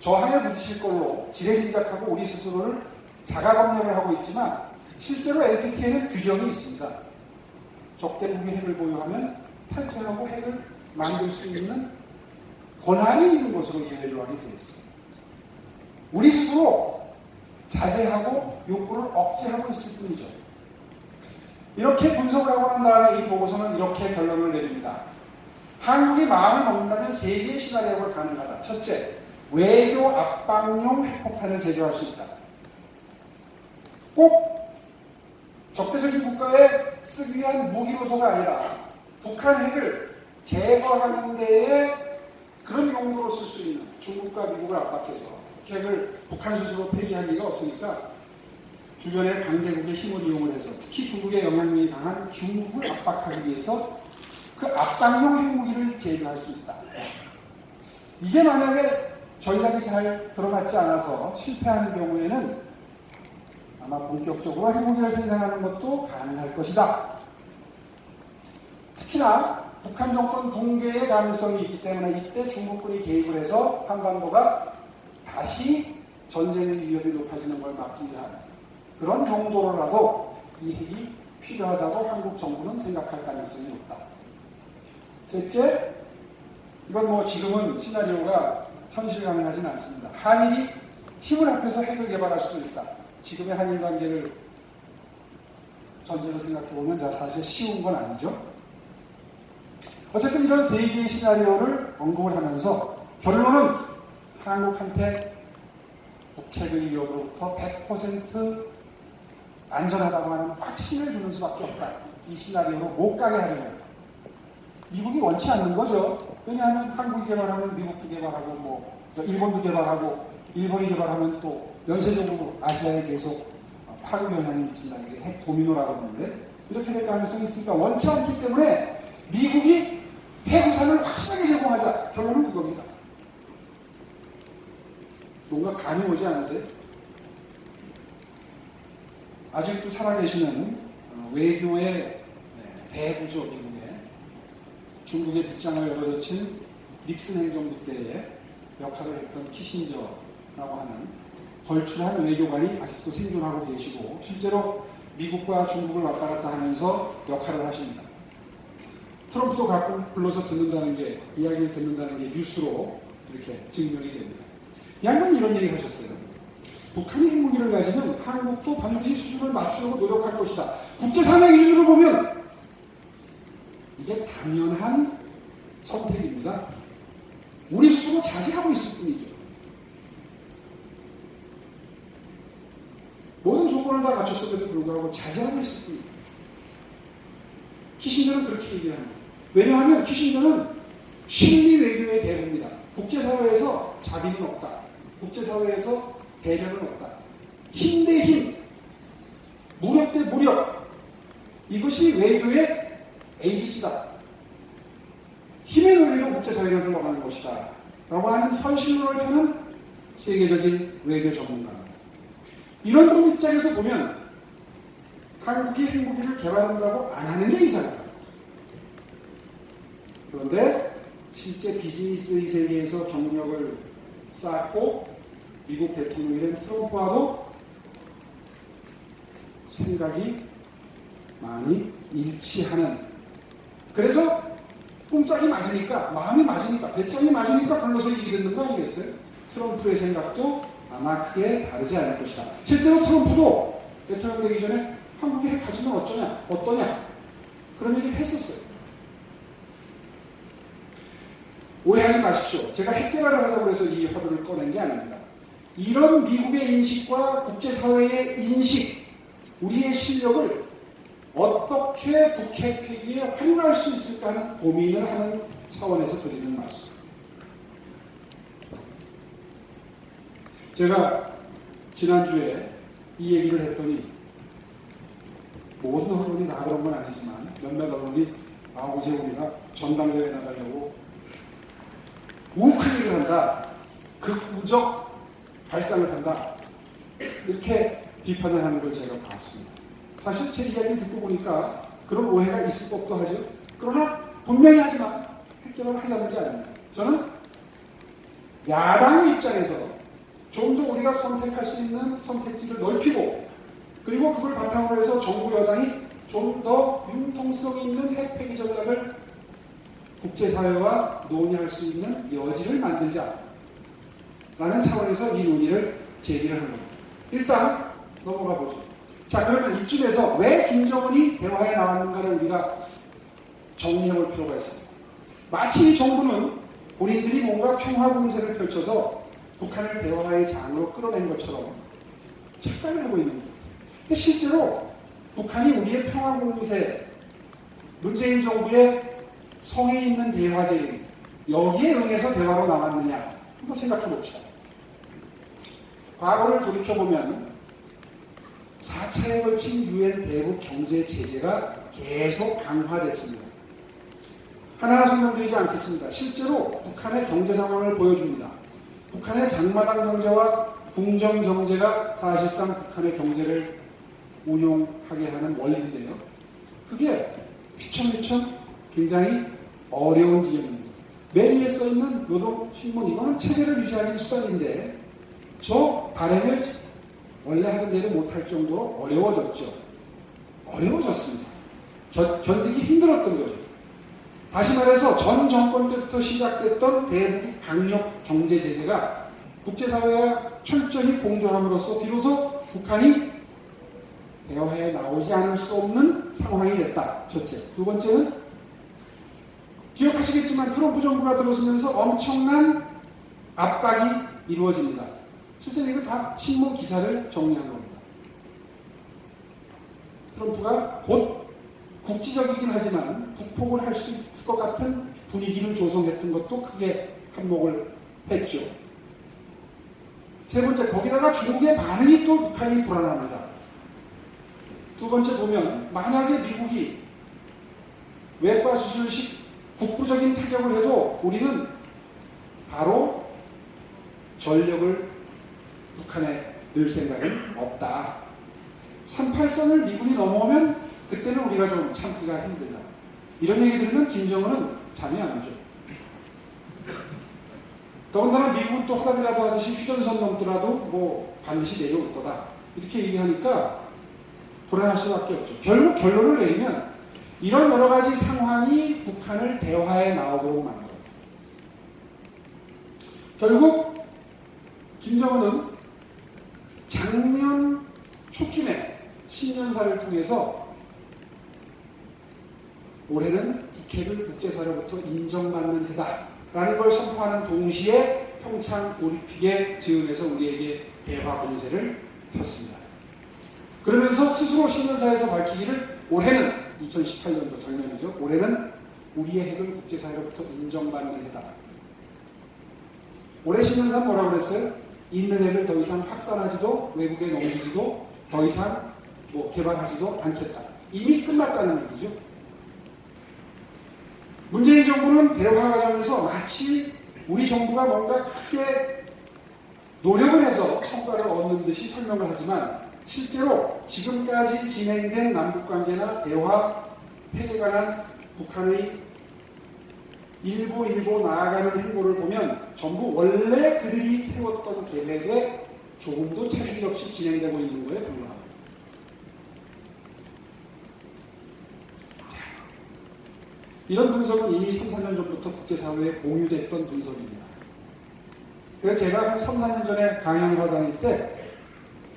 S1: 저항에 부딪힐 걸로 지레짐작하고 우리 스스로를 자가검열을 하고 있지만 실제로 NPT에는 규정이 있습니다. 적대국이 핵을 보유하면 탈퇴하고 핵을 만들 수 있는 권한이 있는 것으로 이해 조항이 되어 있습니다. 우리 스스로 자제하고 욕구를 억제하고 있을 뿐이죠. 이렇게 분석을 하고 난 다음에 이 보고서는 이렇게 결론을 내립니다. 한국이 마음을 먹는다면 세 개의 시나리오가 가능하다. 첫째, 외교 압박용 핵폭탄을 제조할 수 있다. 꼭 적대적인 국가에 쓰기 위한 무기로서가 아니라 북한 핵을 제거하는 데에 그런 용도로 쓸 수 있는 중국과 미국을 압박해서 핵을 북한 스스로 폐기할 리가 없으니까 주변의 강대국의 힘을 이용을 해서 특히 중국의 영향력이 강한 중국을 압박하기 위해서 그 압박용 핵무기를 제조할 수 있다. 이게 만약에 전략이 잘 들어맞지 않아서 실패하는 경우에는 아마 본격적으로 핵무기를 생산하는 것도 가능할 것이다. 특히나 북한 정권 붕괴의 가능성이 있기 때문에 이때 중국군이 개입을 해서 한반도가 다시 전쟁의 위협이 높아지는 걸 막기 위한 그런 정도로라도 이 핵이 필요하다고 한국 정부는 생각할 가능성이 높다. 셋째, 이건 지금은 시나리오가 현실 가능하지는 않습니다. 한일이 힘을 합해서 핵을 개발할 수도 있다. 지금의 한일 관계를 전제로 생각해보면 사실 쉬운 건 아니죠. 어쨌든 이런 세 개의 시나리오를 언급을 하면서 결론은 한국한테 북핵의 위협으로부터 100% 안전하다고 하는 확신을 주는 수밖에 없다. 이 시나리오로 못 가게 하려면 미국이 원치 않는 거죠. 왜냐하면 한국이 개발하면 미국도 개발하고 일본도 개발하고 일본이 개발하면 또 연쇄적으로 아시아에 계속 파급 영향이 미친다. 이게 핵 도미노라고 하는데 이렇게 될 가능성이 있으니까 원치 않기 때문에 미국이 핵우산을 확실하게 제공하자. 결론은 그겁니다. 뭔가 감이 오지 않으세요? 아직도 살아계시는 외교의 대구죠. 미국의 중국의 빗장을 열어젖힌 닉슨 행정부 때에 역할을 했던 키신저라고 하는 걸출한 외교관이 아직도 생존하고 계시고 실제로 미국과 중국을 왔다 갔다 하면서 역할을 하십니다. 트럼프도 가끔 불러서 듣는다는 게, 이야기를 듣는다는 게 뉴스로 이렇게 증명이 됩니다. 양반이 이런 얘기를 하셨어요. 북한이 핵무기를 가지면 한국도 반드시 수준을 맞추려고 노력할 것이다. 국제사회 기준으로 보면 이게 당연한 선택입니다. 우리 스스로 자제하고 있을 뿐이죠. 모든 조건을 다 갖췄음에도 불구하고 자제하고 있을 뿐이죠. 키신저는 그렇게 얘기합니다. 왜냐하면 키신저는 실리 외교의 대부입니다. 국제사회에서 자비는 없다. 국제사회에서 대련은 없다. 힘 대 힘, 무력 대 무력. 이것이 외교의 ABC다. 힘의 논리로 국제사회를 흘러가는 것이다. 라고 하는 현실론을 펴는 세계적인 외교 전문가입니다. 이런 분 입장에서 보면 한국이 핵무기를 개발한다고 안 하는 게 이상하다. 그런데 실제 비즈니스의 세계에서 경력을 쌓고 미국 대통령이 된 트럼프와도 생각이 많이 일치하는, 그래서 뽕짝이 맞으니까, 마음이 맞으니까, 배짱이 맞으니까 불러서 얘기 듣는 거 아니겠어요? 트럼프의 생각도 아마 크게 다르지 않을 것이다. 실제로 트럼프도 대통령 되기 전에 한국에 핵 가지면 어떠냐 그런 얘기를 했었어요. 오해하지 마십시오. 제가 핵 개발을 하자고 해서 이 화두를 꺼낸 게 아닙니다. 이런 미국의 인식과 국제사회의 인식, 우리의 실력을 어떻게 북핵 폐기에 활용할 수 있을까 하는 고민을 하는 차원에서 드리는 말씀. 제가 지난주에 이 얘기를 했더니 모든 언론이 다 그런 건 아니지만 몇몇 언론이 오세훈이가 전당대회에 나가려고 우크릭을 한다. 극우적 발상을 한다. 이렇게 비판을 하는 걸 제가 봤습니다. 사실 제 이야기 듣고 보니까 그런 오해가 있을 법도 하죠. 그러나 분명히 하지만 핵개발을 하려는 게 아닙니다. 저는 야당의 입장에서 좀 더 우리가 선택할 수 있는 선택지를 넓히고 그리고 그걸 바탕으로 해서 정부 여당이 좀 더 융통성 있는 핵 폐기 전략을 국제사회와 논의할 수 있는 여지를 만들자 라는 차원에서 이 논의를 제기를 하는 겁니다. 일단 넘어가 보죠. 자, 그러면 이쯤에서 왜 김정은이 대화에 나왔는가를 우리가 정리해 볼 필요가 있습니다. 마치 이 정부는 본인들이 뭔가 평화 공세를 펼쳐서 북한을 대화의 장으로 끌어낸 것처럼 착각을 하고 있는 겁니다. 근데 실제로 북한이 우리의 평화 공세, 문재인 정부의 성에 있는 대화제입니다. 여기에 응해서 대화로 나왔느냐 한번 생각해 봅시다. 과거를 돌이켜보면 4차에 걸친 유엔 대북 경제 제재가 계속 강화됐습니다. 하나 설명드리지 않겠습니다. 실제로 북한의 경제 상황을 보여줍니다. 북한의 장마당 경제와 궁정 경제가 사실상 북한의 경제를 운용하게 하는 원리인데요. 그게 휘청휘청 굉장히 어려운 지점입니다. 맨 위에 써있는 노동신문, 이거는 체제를 유지하는 수단인데 저 발행을 원래 하던 대로 못할 정도로 어려워졌죠. 어려워졌습니다. 견디기 힘들었던 거죠. 다시 말해서 전 정권 때부터 시작됐던 대북 강력 경제 제재가 국제사회와 철저히 공조함으로써 비로소 북한이 대화에 나오지 않을 수 없는 상황이 됐다. 첫째. 두 번째는 기억하시겠지만 트럼프 정부가 들어서면서 엄청난 압박이 이루어집니다. 실제로 이거 다 신문 기사를 정리한 겁니다. 트럼프가 곧 국지적이긴 하지만 북폭을 할 수 있을 것 같은 분위기를 조성했던 것도 크게 한몫을 했죠. 세 번째, 거기다가 중국의 반응이 또 북한이 불안합니다. 두 번째 보면 만약에 미국이 외과 수술식 국부적인 타격을 해도 우리는 바로 전력을 북한에 넣을 생각은 없다. 38선을 미군이 넘어오면 그때는 우리가 좀 참기가 힘들다. 이런 얘기 들으면 김정은은 잠이 안 오죠. 더군다나 미국은 또 허답이라도 하듯이 휴전선 넘더라도 뭐 반드시 내려올 거다. 이렇게 얘기하니까 불안할 수밖에 없죠. 결국 결론을 내리면 이런 여러 가지 상황이 북한을 대화에 나오도록 만들어요. 결국 김정은은 작년 초쯤에 신년사를 통해서 올해는 북핵을 국제사회로부터 인정받는 해다라는 걸 선포하는 동시에 평창올림픽에 즈음해서 우리에게 대화 공세를 폈습니다. 그러면서 스스로 신년사에서 밝히기를 올해는 2018년도 작년이죠. 올해는 우리의 핵을 국제사회로부터 인정받는 해다. 올해 신년사 뭐라고 그랬어요? 있는 핵을 더 이상 확산하지도 외국에 넘기지도 더 이상 개발하지도 않겠다. 이미 끝났다는 얘기죠. 문재인 정부는 대화 과정에서 마치 우리 정부가 뭔가 크게 노력을 해서 성과를 얻는 듯이 설명을 하지만 실제로 지금까지 진행된 남북관계나 대화, 핵에 관한 북한의 일부 나아가는 행보를 보면 전부 원래 그들이 세웠던 계획에 조금도 차질이 없이 진행되고 있는 거에 불과합니다. 이런 분석은 이미 3, 4년 전부터 국제사회에 공유됐던 분석입니다. 그래서 제가 한 3, 4년 전에 강연을 하다 다닐 때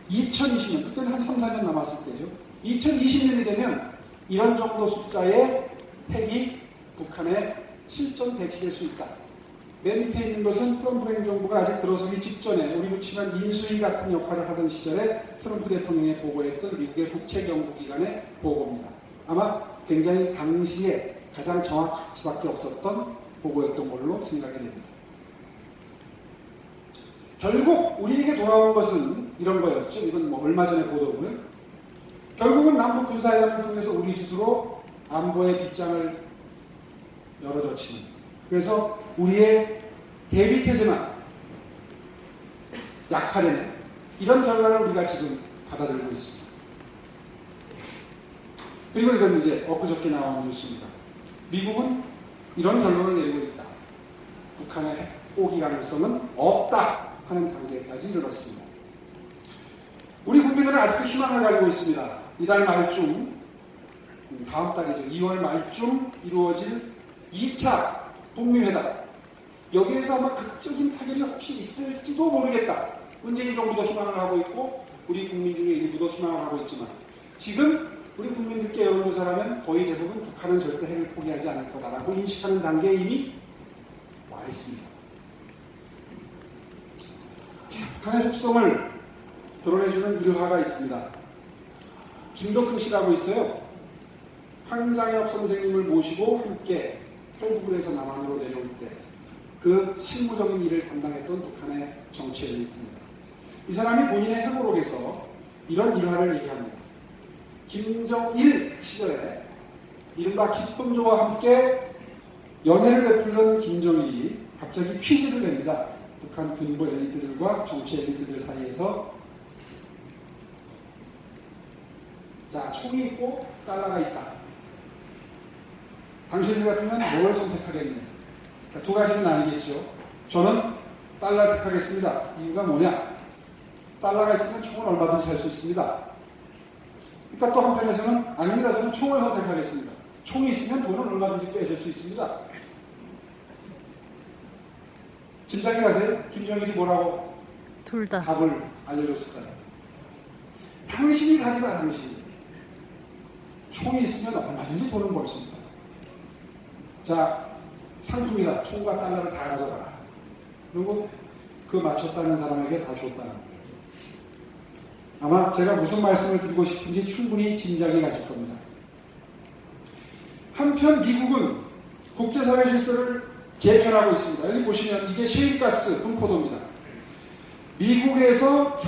S1: 2020년, 그때는 한 3, 4년 남았을 때죠. 2020년이 되면 이런 정도 숫자의 핵이 북한에 실전 배치될 수 있다. 맨 밑에 있는 것은 트럼프 행정부가 아직 들어서기 직전에 우리로 치면 인수위 같은 역할을 하던 시절에 트럼프 대통령이 보고했던 미국의 국책연구기관의 보고입니다. 아마 굉장히 당시에 가장 정확할 수밖에 없었던 보고였던 걸로 생각이 됩니다. 결국 우리에게 돌아온 것은 이런 거였죠. 이건 얼마 전에 보도고요. 결국은 남북 군사회담을 통해서 우리 스스로 안보의 빗장을 열어젖히는, 그래서 우리의 대비태세만 약화되는 이런 결과를 우리가 지금 받아들이고 있습니다. 그리고 이건 이제 엊그저께 나온 뉴스입니다. 미국은 이런 결론을 내리고 있다. 북한의 핵 오기 가능성은 없다 하는 단계까지 이르렀습니다. 우리 국민들은 아직도 희망을 가지고 있습니다. 이달 말쯤, 다음 달이죠. 2월 말쯤 이루어질 2차 북미회담. 여기에서 아마 극적인 타결이 혹시 있을지도 모르겠다. 문재인 정부도 희망을 하고 있고 우리 국민 중에 일부도 희망을 하고 있지만 지금 우리 국민들께 여론조사라면 거의 대부분 북한은 절대 핵을 포기하지 않을 거다라고 인식하는 단계에 이미 와 있습니다. 북한의 속성을 드러내주는 일화가 있습니다. 김덕훈 씨라고 있어요. 황장엽 선생님을 모시고 함께 탈북을 해서 남한으로 내려올 때 그 실무적인 일을 담당했던 북한의 정치 엘리트입니다. 이 사람이 본인의 회고록에서 이런 일화를 얘기합니다. 김정일 시절에 이른바 기쁨조와 함께 연애를 베풀던 김정일이 갑자기 퀴즈를 냅니다. 북한 군부 엘리트들과 정치 엘리트들 사이에서 자, 총이 있고 달러가 있다. 당신들 같으면 뭘 선택하겠느냐? 두 가지는 나뉘겠죠. 저는 달러 택하겠습니다. 이유가 뭐냐? 달러가 있으면 총을 얼마든지 살 수 있습니다. 그러니까 또 한편에서는 아닙니다. 저는 총을 선택하겠습니다. 총이 있으면 돈을 얼마든지 뺏을 수 있습니다. 짐작이 가세요? 김정일이 뭐라고
S2: 둘 다.
S1: 답을 알려줬을까요? 당신이 가져가, 당신이. 총이 있으면 얼마든지 돈을 벌 수 있다. 자, 상품이다. 총과 달러를 다 가져가라. 그리고 그 맞췄다는 사람에게 다 줬다는 거예요. 아마 제가 무슨 말씀을 드리고 싶은지 충분히 짐작이 가실 겁니다. 한편 미국은 국제사회 질서를 재편하고 있습니다. 여기 보시면 이게 셰일가스 분포도입니다. 미국에서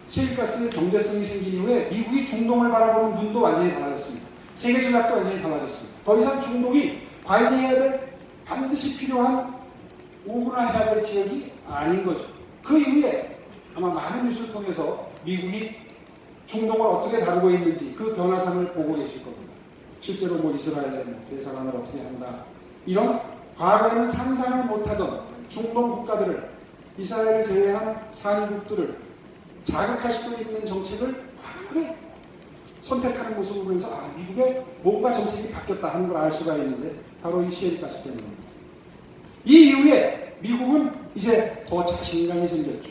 S1: 셰일가스의 경제성이 생긴 이후에 미국이 중동을 바라보는 눈도 완전히 달라졌습니다. 세계 전략도 완전히 달라졌습니다. 더 이상 중동이 관리해야 될 반드시 필요한 오분화해야 될 지역이 아닌 거죠. 그 이후에 아마 많은 뉴스를 통해서 미국이 중동을 어떻게 다루고 있는지 그 변화상을 보고 계실 겁니다. 실제로 뭐 이스라엘의 대사관을 어떻게 한다. 이런 과거에는 상상을 못하던 중동 국가들을 이스라엘을 제외한 산유국들을 자극할 수도 있는 정책을 과하게 선택하는 모습을 보면서 미국의 뭔가 정책이 바뀌었다 하는 걸 알 수가 있는데 바로 이 셰일가스 때문입니다. 이 이후에 미국은 이제 더 자신감이 생겼죠.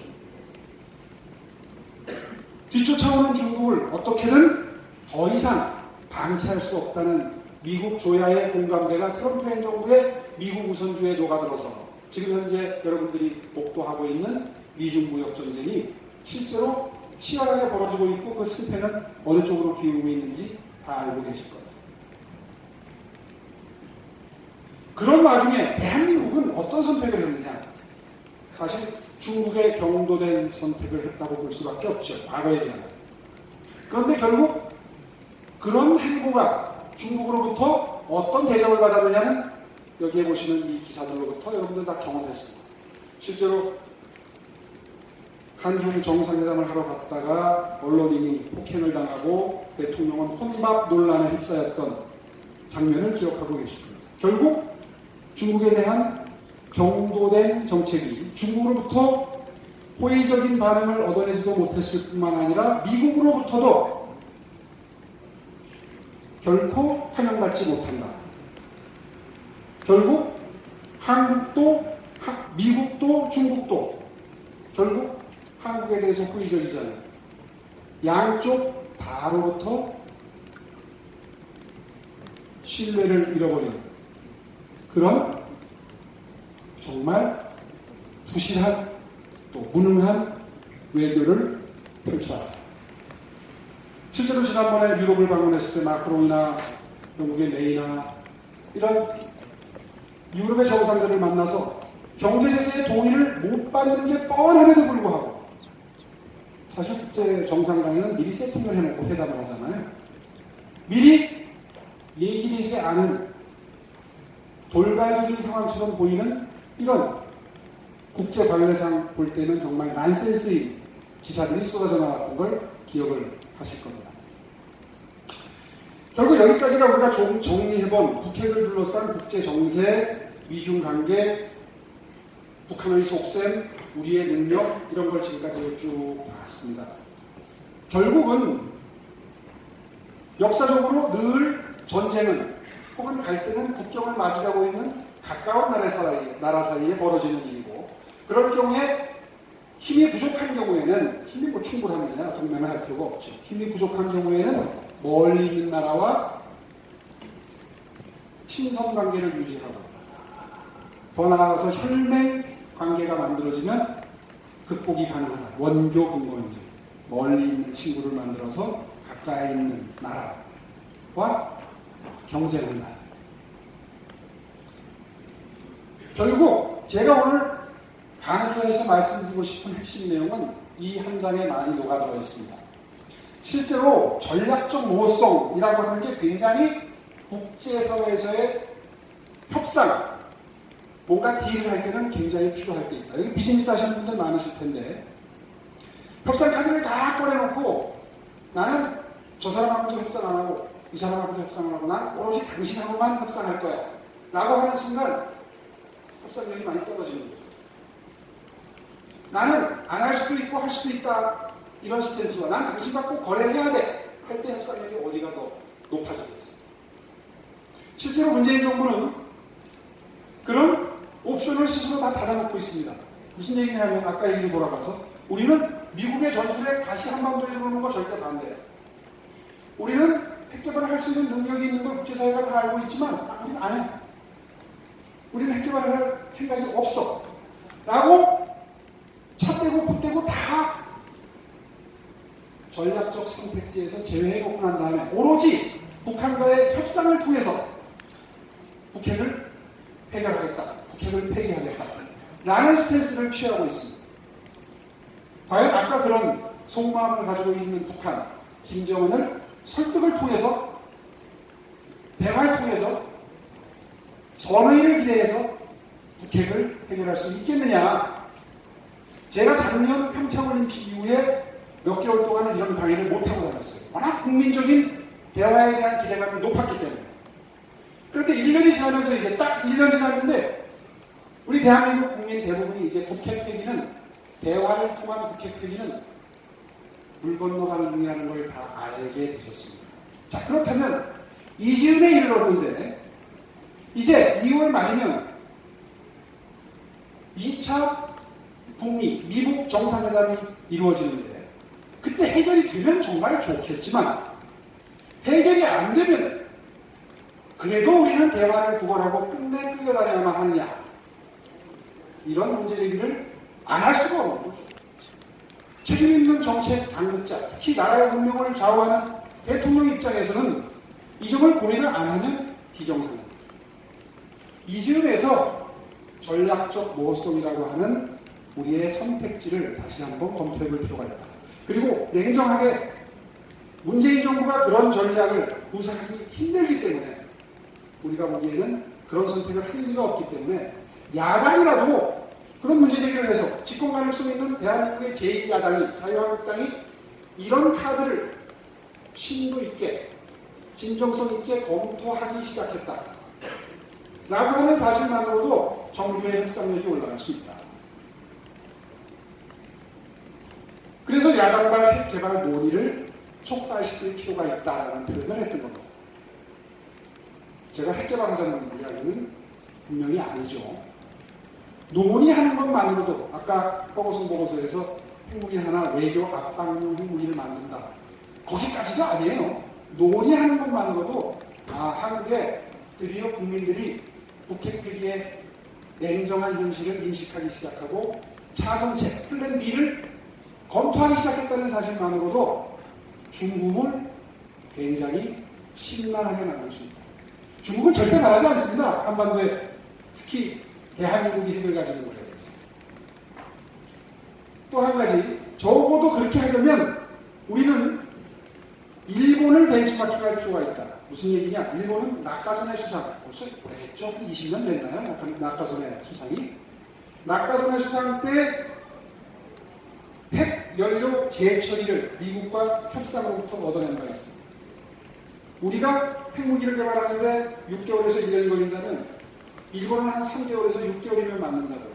S1: 뒤쫓아오는 중국을 어떻게든 더 이상 방치할 수 없다는 미국 조야의 공감대가 트럼프 행정부의 미국 우선주의에 녹아들어서 지금 현재 여러분들이 목도하고 있는 미중 무역 전쟁이 실제로 치열하게 벌어지고 있고 그 승패는 어느 쪽으로 기울고 있는지 다 알고 계실 겁니다. 그런 와중에 대한민국은 어떤 선택을 했느냐? 사실 중국의 경도된 선택을 했다고 볼 수밖에 없죠. 과거에 대한. 그런데 결국 그런 행보가 중국으로부터 어떤 대접을 받았느냐는 여기에 보시는 이 기사들로부터 여러분들 다 경험했습니다. 실제로 한중 정상회담을 하러 갔다가 언론인이 폭행을 당하고 대통령은 혼밥 논란에 휩싸였던 장면을 기억하고 계실 겁니다. 결국 중국에 대한 경도된 정책이 중국으로부터 호의적인 반응을 얻어내지도 못했을 뿐만 아니라 미국으로부터도 결코 환영받지 못한다. 결국 한국도 미국도 중국도 결국 한국에 대해서 호의적이지 않아요. 양쪽 다로부터 신뢰를 잃어버리는 그런 정말 부실한 또 무능한 외교를 펼쳐왔다. 실제로 지난번에 유럽을 방문했을 때 마크롱이나 영국의 메이나 이런 유럽의 정상들을 만나서 경제제재의 동의를 못 받는 게 뻔함에도 불구하고 사실 국제 정상간에는 미리 세팅을 해놓고 회담을 하잖아요. 미리 얘기되지 않은 돌발적인 상황처럼 보이는 이런 국제 관례상 볼 때는 정말 난센스인 기사들이 쏟아져 나왔던 걸 기억을 하실 겁니다. 결국 여기까지가 우리가 정리해본 북핵을 둘러싼 국제 정세, 미중 관계, 북한의 속셈, 우리의 능력 이런 걸 지금까지 쭉 봤습니다. 결국은 역사적으로 늘 전쟁은 혹은 갈등은 국경을 마주하고 있는 가까운 나라 사이에 벌어지는 일이고 그럴 경우에 힘이 부족한 경우에는 힘이 뭐 충분하느냐 동맹을 할 필요가 없죠. 힘이 부족한 경우에는 멀리 있는 나라와 친선 관계를 유지하고 더 나아가서 혈맹 관계가 만들어지면 극복이 가능하다. 원교 근원교 멀리 있는 친구를 만들어서 가까이 있는 나라와 경쟁한다. 결국 제가 오늘 강조해서 말씀드리고 싶은 핵심 내용은 이 한 장에 많이 녹아들어 있습니다. 실제로 전략적 모성이라고 하는 게 굉장히 국제사회에서의 협상, 뭔가 딜을 할 때는 굉장히 필요할 때 있다. 여기 비즈니스 하시는 분들 많으실 텐데 협상 카드를 다 꺼내놓고 나는 저 사람하고도 협상 안 하고 이 사람하고도 협상 안 하고 난 오로지 당신하고만 협상할 거야 라고 하는 순간 협상력이 많이 떨어지는 거죠. 나는 안 할 수도 있고 할 수도 있다 이런 스탠스와 난 당신과 꼭 거래를 해야 돼 할 때 협상력이 어디가 더 높아지겠어요. 실제로 문재인 정부는 그런 옵션을 스스로 다 닫아놓고 있습니다. 무슨 얘기냐면 아까 얘기를 돌아가서 우리는 미국의 전술에 다시 한반도에 들어오는 거 절대 반대해요. 우리는 핵개발을 할 수 있는 능력이 있는 걸 국제사회가 다 알고 있지만 우리는 안 해. 우리는 핵개발을 할 생각이 없어. 라고 차 떼고 코 떼고 다 전략적 선택지에서 제외해놓고 난 다음에 오로지 북한과의 협상을 통해서 북핵을 해결하겠다. 북핵을 폐기하겠다. 라는 스탠스를 취하고 있습니다. 과연 아까 그런 속마음을 가지고 있는 북한, 김정은을 설득을 통해서 대화를 통해서 선의를 기대해서 북핵을 해결할 수 있겠느냐. 제가 작년 평창올림픽 이후에 몇 개월 동안은 이런 강의를 못하고 다녔어요. 워낙 국민적인 대화에 대한 기대감이 높았기 때문에. 그런데 1년이 지나면서 이제 딱 1년 지났는데 우리 대한민국 국민 대부분이 이제 북핵 폐기는 대화를 통한 북핵 폐기는 물 건너가는 중이라는 걸 다 알게 되셨습니다. 자, 그렇다면 이즈음에 이르렀는데 이제 2월 말이면 2차 북미, 미국 정상회담이 이루어지는데 그때 해결이 되면 정말 좋겠지만 해결이 안 되면 그래도 우리는 대화를 구걸하고 끝내 끌려다녀야만 하느냐 이런 문제 제기를 안 할 수가 없는 거죠. 책임 있는 정책 당국자, 특히 나라의 운명을 좌우하는 대통령 입장에서는 이 점을 고려를 안 하면 비정상입니다. 이 점에서 전략적 모호성이라고 하는 우리의 선택지를 다시 한번 검토해 볼 필요가 있다. 그리고 냉정하게 문재인 정부가 그런 전략을 구사하기 힘들기 때문에 우리가 보기에는 그런 선택을 할 리가 없기 때문에 야당이라도 그런 문제 제기를 해서 집권 가능성이 있는 대한민국의 제2야당이 자유한국당이 이런 카드를 심도 있게 진정성 있게 검토하기 시작했다. 라고 하는 사실만으로도 정부의 협상력이 올라갈 수 있다. 그래서 야당발 핵개발 논의를 촉발시킬 필요가 있다라는 표현을 했던 겁니다. 제가 핵개발하자는 이야기는 분명히 아니죠. 논의하는 것만으로도 아까 허고성 보고서에서 핵무기 하나 외교 압박용 핵무기를 만든다. 거기까지도 아니에요. 논의하는 것만으로도 한국의 드디어 국민들이 북핵 폐기의 냉정한 현실을 인식하기 시작하고 차선책 플랜 B를 검토하기 시작했다는 사실만으로도 중국을 굉장히 심란하게 만들 수 있다. 중국은 절대 말하지 않습니다. 한반도에 특히 대한민국이 핵을 가지는 거예요. 또 한 가지, 적어도 그렇게 하려면 우리는 일본을 벤치마킹할 필요가 있다. 무슨 얘기냐? 일본은 낙하선의 수상, 벌써 오래됐죠? 20년 됐나요? 낙하선의 수상이. 낙하선의 수상 때 핵 연료 재처리를 미국과 협상으로부터 얻어낸 바 있습니다. 우리가 핵무기를 개발하는데 6개월에서 1년이 걸린다면 일본은 한 3개월에서 6개월이면 맞는다고요.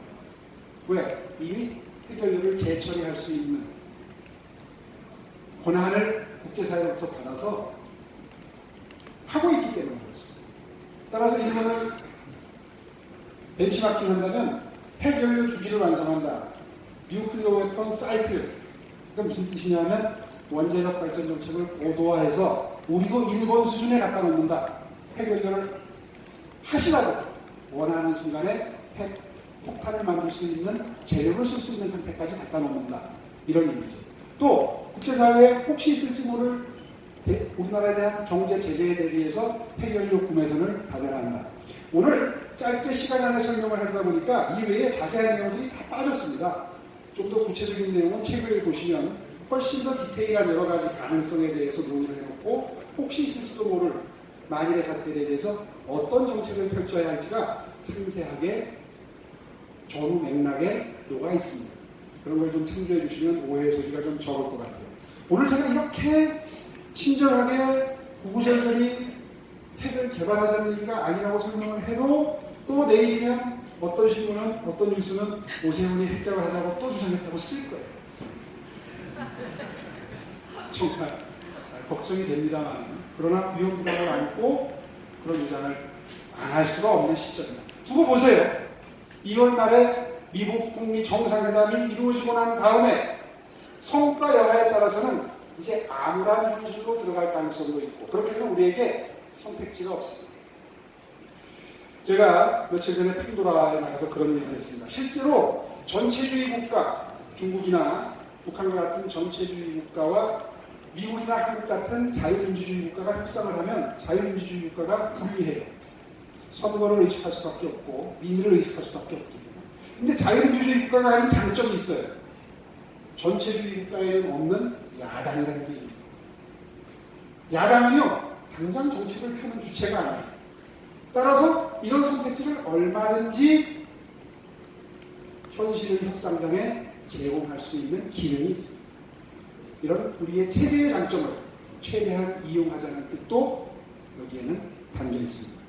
S1: 왜? 이미 핵연료를 재처리할 수 있는 권한을 국제사회로부터 받아서 하고 있기 때문에 그렇습니다. 따라서 일본을 벤치마킹 한다면 핵연료 주기를 완성한다. 뉴클리어 웨폰 사이클. 그러니까 무슨 뜻이냐면 원자력 발전 정책을 고도화해서 우리도 일본 수준에 갖다 놓는다. 핵연료를 하시라고 원하는 순간에 핵 폭탄을 만들 수 있는 재료를 쓸 수 있는 상태까지 갖다 놓는다. 이런 의미죠. 또 국제사회에 혹시 있을지 모를 우리나라에 대한 경제 제재에 대비해서 핵연료 구매선을 다변한다. 오늘 짧게 시간 안에 설명을 하다 보니까 이외에 자세한 내용들이 다 빠졌습니다. 좀 더 구체적인 내용은 책을 보시면 훨씬 더 디테일한 여러 가지 가능성에 대해서 논의를 해놓고 혹시 있을지도 모를 만일의 사태에 대해서 어떤 정책을 펼쳐야 할지가 상세하게 전후 맥락에 들어가 있습니다. 그런 걸 좀 참조해 주시면 오해의 소지가 좀 적을 것 같아요. 오늘 제가 이렇게 친절하게 구구절절히 핵을 개발하자는 얘기가 아니라고 설명을 해도 또 내일이면 어떤 신문은 어떤 뉴스는 오세훈이 핵 개발하자고 또 주장했다고 쓸 거예요. 정말 걱정이 됩니다만 그러나 위험 부담을 안고 그런 주장을 안 할 수가 없는 시점입니다. 두고 보세요. 2월 말에 미국 북미 정상회담이 이루어지고 난 다음에 성과 여하에 따라서는 이제 암울한 현실로 들어갈 가능성도 있고, 그렇게 해서 우리에게 선택지가 없습니다. 제가 며칠 전에 펜도라에 나가서 그런 얘기를 했습니다. 실제로 전체주의 국가, 중국이나 북한과 같은 전체주의 국가와 미국이나 한국 같은 자유민주주의 국가가 협상을 하면 자유민주주의 국가가 불리해요. 선거를 의식할 수밖에 없고 민의를 의식할 수밖에 없기 때문에. 근데 자유민주주의 국가가 가진 장점이 있어요. 전체주의 국가에는 없는 야당이라는 게 있습니다. 야당은요, 당장 정책을 펴는 주체가 아니에요. 따라서 이런 선택지를 얼마든지 현실의 협상장에 제공할 수 있는 기능이 있습니다. 이런 우리의 체제의 장점을 최대한 이용하자는 뜻도 여기에는 담겨 있습니다.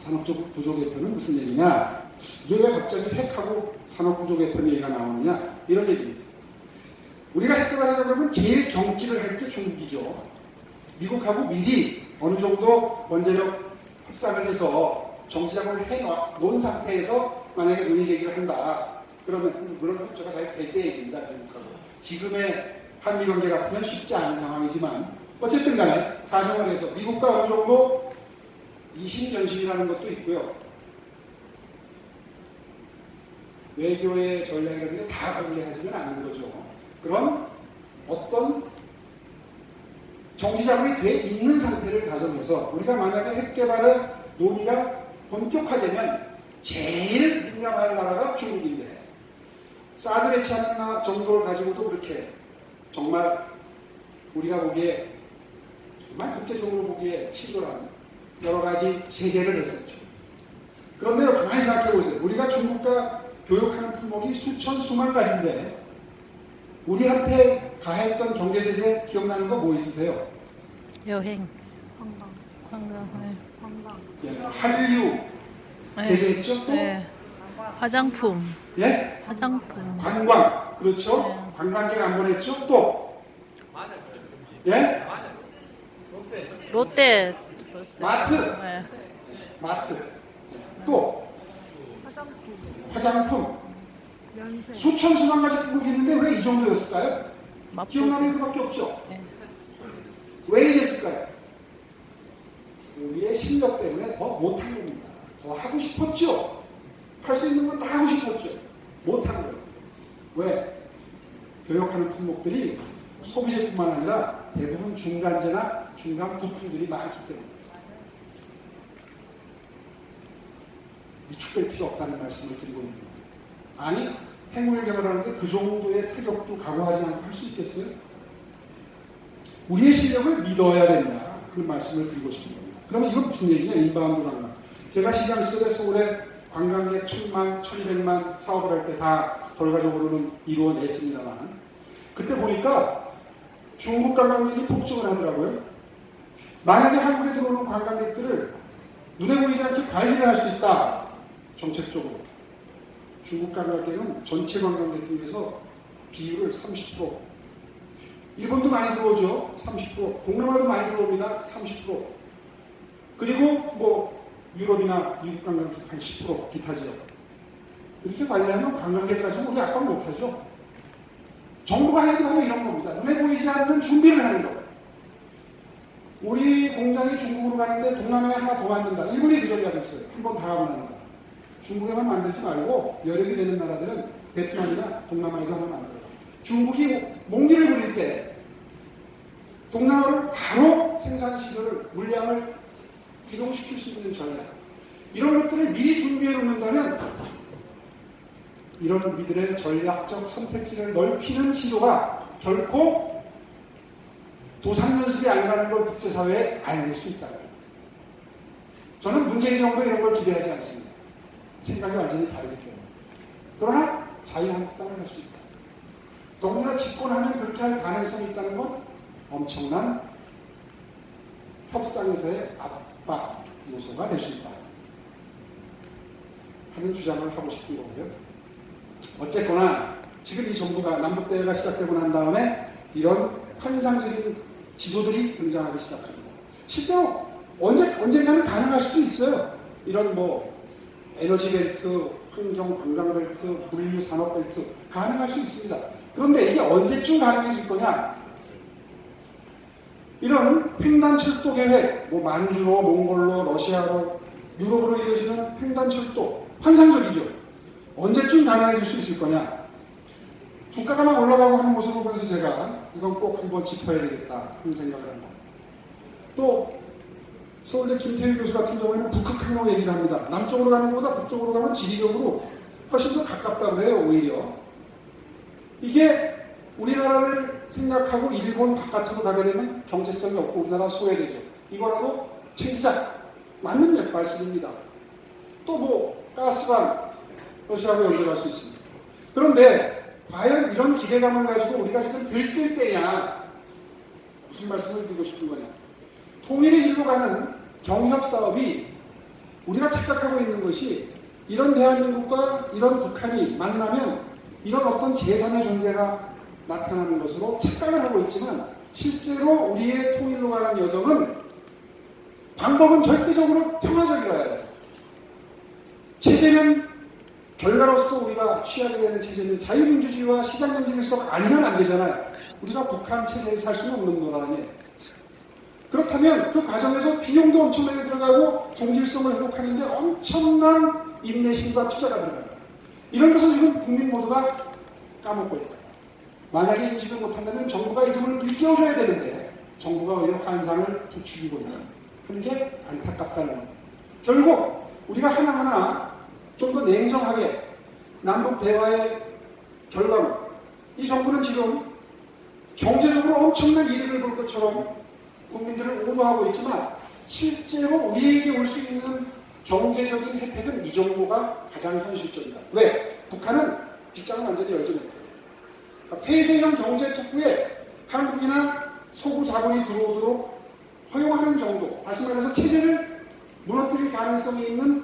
S1: 산업적 구조 개편은 무슨 얘기냐? 이게 왜 갑자기 핵하고 산업 구조 개편 얘기가 나오느냐? 이런 얘기입니다. 우리가 핵 개발하자 그러면 제일 경기를 할 게 중국이죠. 미국하고 미리 어느 정도 원자력 협상을 해서 정시작업을 해놓은 상태에서 만약에 논의 제기를 한다. 그러면 물론 협조가 잘 될 때 얘기입니다. 미국하고. 지금의 한미 관계 같으면 쉽지 않은 상황이지만 어쨌든 간에 가정을 해서 미국과 어느 정도 이심전심이라는 것도 있고요. 외교의 전략이라는 게 다 관리하지는 않는 거죠. 그럼 어떤 정치작업이 돼 있는 상태를 가정해서 우리가 만약에 핵개발의 논의가 본격화되면 제일 민감할 나라가 중국인데, 사드 배치하는 정도를 가지고도 그렇게 정말 우리가 보기에 정말 국제적으로 보기에 치졸한 여러 가지 제재를 했었죠. 그런데 가만히 생각해 보세요. 우리가 중국과 교역하는 품목이 수천 수만 가지인데 우리한테 가했던 경제 제재 기억나는 거 뭐 있으세요?
S2: 여행,
S3: 관광.
S1: 예, 한류 제재했죠? 또?
S2: 네. 화장품,
S1: 예?
S2: 화장품,
S1: 관광, 그렇죠?
S2: 네.
S1: 관광객 안 보냈죠? 또? 예?
S2: 롯데,
S1: 마트,
S2: 네.
S1: 마트, 또 화장품,
S3: 면세.
S1: 수천 수만 가지 품목이 있는데 왜 이 정도였을까요?
S2: 맛보기.
S1: 기억나는 것밖에 없죠?
S2: 네.
S1: 왜 이랬을까요? 우리의 실력 때문에 더 못한 겁니다. 더 하고 싶었죠? 할 수 있는 건 다 하고 싶었죠? 못한 거예요. 왜? 교역하는 품목들이 소비재뿐만 아니라 대부분 중간재나 중간 부품들이 많기 때문에 위축될 필요 없다는 말씀을 드리고 있는 겁니다. 아니, 핵무기 개발하는데 그 정도의 타격도 각오하지 않고 할 수 있겠어요? 우리의 실력을 믿어야 된다. 그 말씀을 드리고 싶은 겁니다. 그러면 이건 무슨 얘기냐? 인바운드 관광. 제가 시장 시절에 서울에 관광객 1000만, 1200만 사업을 할 때 다 결과적으로는 이루어냈습니다만, 그때 보니까 중국 관광객이 폭증을 하더라고요. 만약에 한국에 들어오는 관광객들을 눈에 보이지 않게 관리를 할 수 있다. 정책적으로. 중국 관광객은 전체 관광객 중에서 비율을 30%, 일본도 많이 들어오죠. 30%, 동남아도 많이 들어옵니다. 30%, 그리고 뭐 유럽이나 미국 관광객 한 10%, 기타 지역. 이렇게 관리하면 관광객까지는 우리 압박 못하죠. 정부가 해야 하면 이런 겁니다. 눈에 보이지 않는 준비를 하는 거예요. 우리 공장이 중국으로 가는데 동남아에 하나 더 만든다. 일본이 그 전략이 있어요. 한 번 다 가고 나는 거. 중국에만 만들지 말고 여력이 되는 나라들은 베트남이나 동남아에도 하나 만들어요. 중국이 몽기를 부릴 때 동남아를 바로 생산시설을, 물량을 기동시킬 수 있는 전략, 이런 것들을 미리 준비해 놓는다면 이런 우리들의 전략적 선택지를 넓히는 시도가 결코 도산연습이 아니라는 걸 국제사회에 알릴 수 있다. 저는 문재인 정부에 이런 걸 기대하지 않습니다. 생각이 완전히 다르기 때문에. 그러나 자유한국당을 할 수 있다. 더군다나 집권하면 그렇게 할 가능성이 있다는 건 엄청난 협상에서의 압박 요소가 될 수 있다 하는 주장을 하고 싶은 거고요. 어쨌거나 지금 이 정부가 남북대회가 시작되고 난 다음에 이런 환상적인 지도들이 등장하기 시작합니다. 실제로 언젠가는 가능할 수도 있어요. 이런 뭐 에너지 벨트, 환경 관광 벨트, 물류 산업 벨트 가능할 수 있습니다. 그런데 이게 언제쯤 가능해질 거냐? 이런 횡단 철도 계획, 뭐 만주로, 몽골로, 러시아로, 유럽으로 이어지는 횡단 철도 환상적이죠. 언제쯤 가능해질 수 있을 거냐? 주가가 막 올라가고 하는 모습을 보면서 제가 이건 꼭 한번 짚어야 되겠다 그런 생각을 합니다. 또 서울대 김태희 교수 같은 경우에는 북극항로 얘기를 합니다. 남쪽으로 가는 것보다 북쪽으로 가면 지리적으로 훨씬 더 가깝다고 해요. 오히려 이게 우리나라를 생각하고 일본 바깥으로 가게 되면 경제성이 없고 우리나라 소외되죠. 이거라도 챙기자. 맞는 말씀입니다. 또 뭐 가스관 러시아하고 연결할 수 있습니다. 그런데 과연 이런 기대감을 가지고 우리가 지금 들뜰 때냐? 무슨 말씀을 드리고 싶은 거냐? 통일의 길로 가는 경협사업이 우리가 착각하고 있는 것이 이런 대한민국과 이런 북한이 만나면 이런 어떤 제3의 존재가 나타나는 것으로 착각을 하고 있지만 실제로 우리의 통일로 가는 여정은 방법은 절대적으로 평화적이어야 해요. 체제는 결과로서 우리가 취하게 되는 체제는 자유민주주의와 시장경제일성 아니면 안 되잖아요. 우리가 북한 체제에 살 수는 없는 거 아니에요. 그렇다면 그 과정에서 비용도 엄청나게 들어가고 동질성을 회복하는데 엄청난 인내심과 투자가 들어갑니다. 이런 것을 지금 국민 모두가 까먹고 있다. 만약에 인식을 못한다면 정부가 이 점을 일깨워줘야 되는데 정부가 오히려 환상을 부추기고 있다. 그런 게 안타깝다는 겁니다. 결국 우리가 하나하나 좀 더 냉정하게 남북 대화의 결과로 이 정부는 지금 경제적으로 엄청난 이익을 볼 것처럼 국민들을 오도하고 있지만 실제로 우리에게 올 수 있는 경제적인 혜택은 이 정도가 가장 현실적이다. 왜? 북한은 빗장을 완전히 열지 못해요. 그러니까 폐쇄형 경제특구에 한국이나 서구 자본이 들어오도록 허용하는 정도, 다시 말해서 체제를 무너뜨릴 가능성이 있는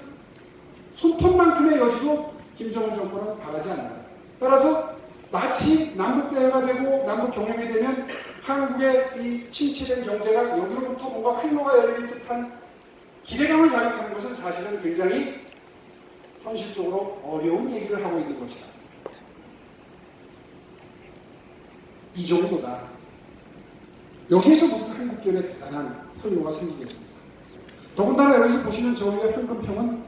S1: 손톱만큼의 여지도 김정은 정권은 바라지 않는다. 따라서 마치 남북대화가 되고 남북경협이 되면 한국의 이 침체된 경제가 여기로부터 뭔가 활로가 열릴 듯한 기대감을 자극하는 것은 사실은 굉장히 현실적으로 어려운 얘기를 하고 있는 것이다. 이 정도다. 여기에서 무슨 한국기업의 대단한 활로가 생기겠습니까? 더군다나 여기서 보시는 저희의 현금평은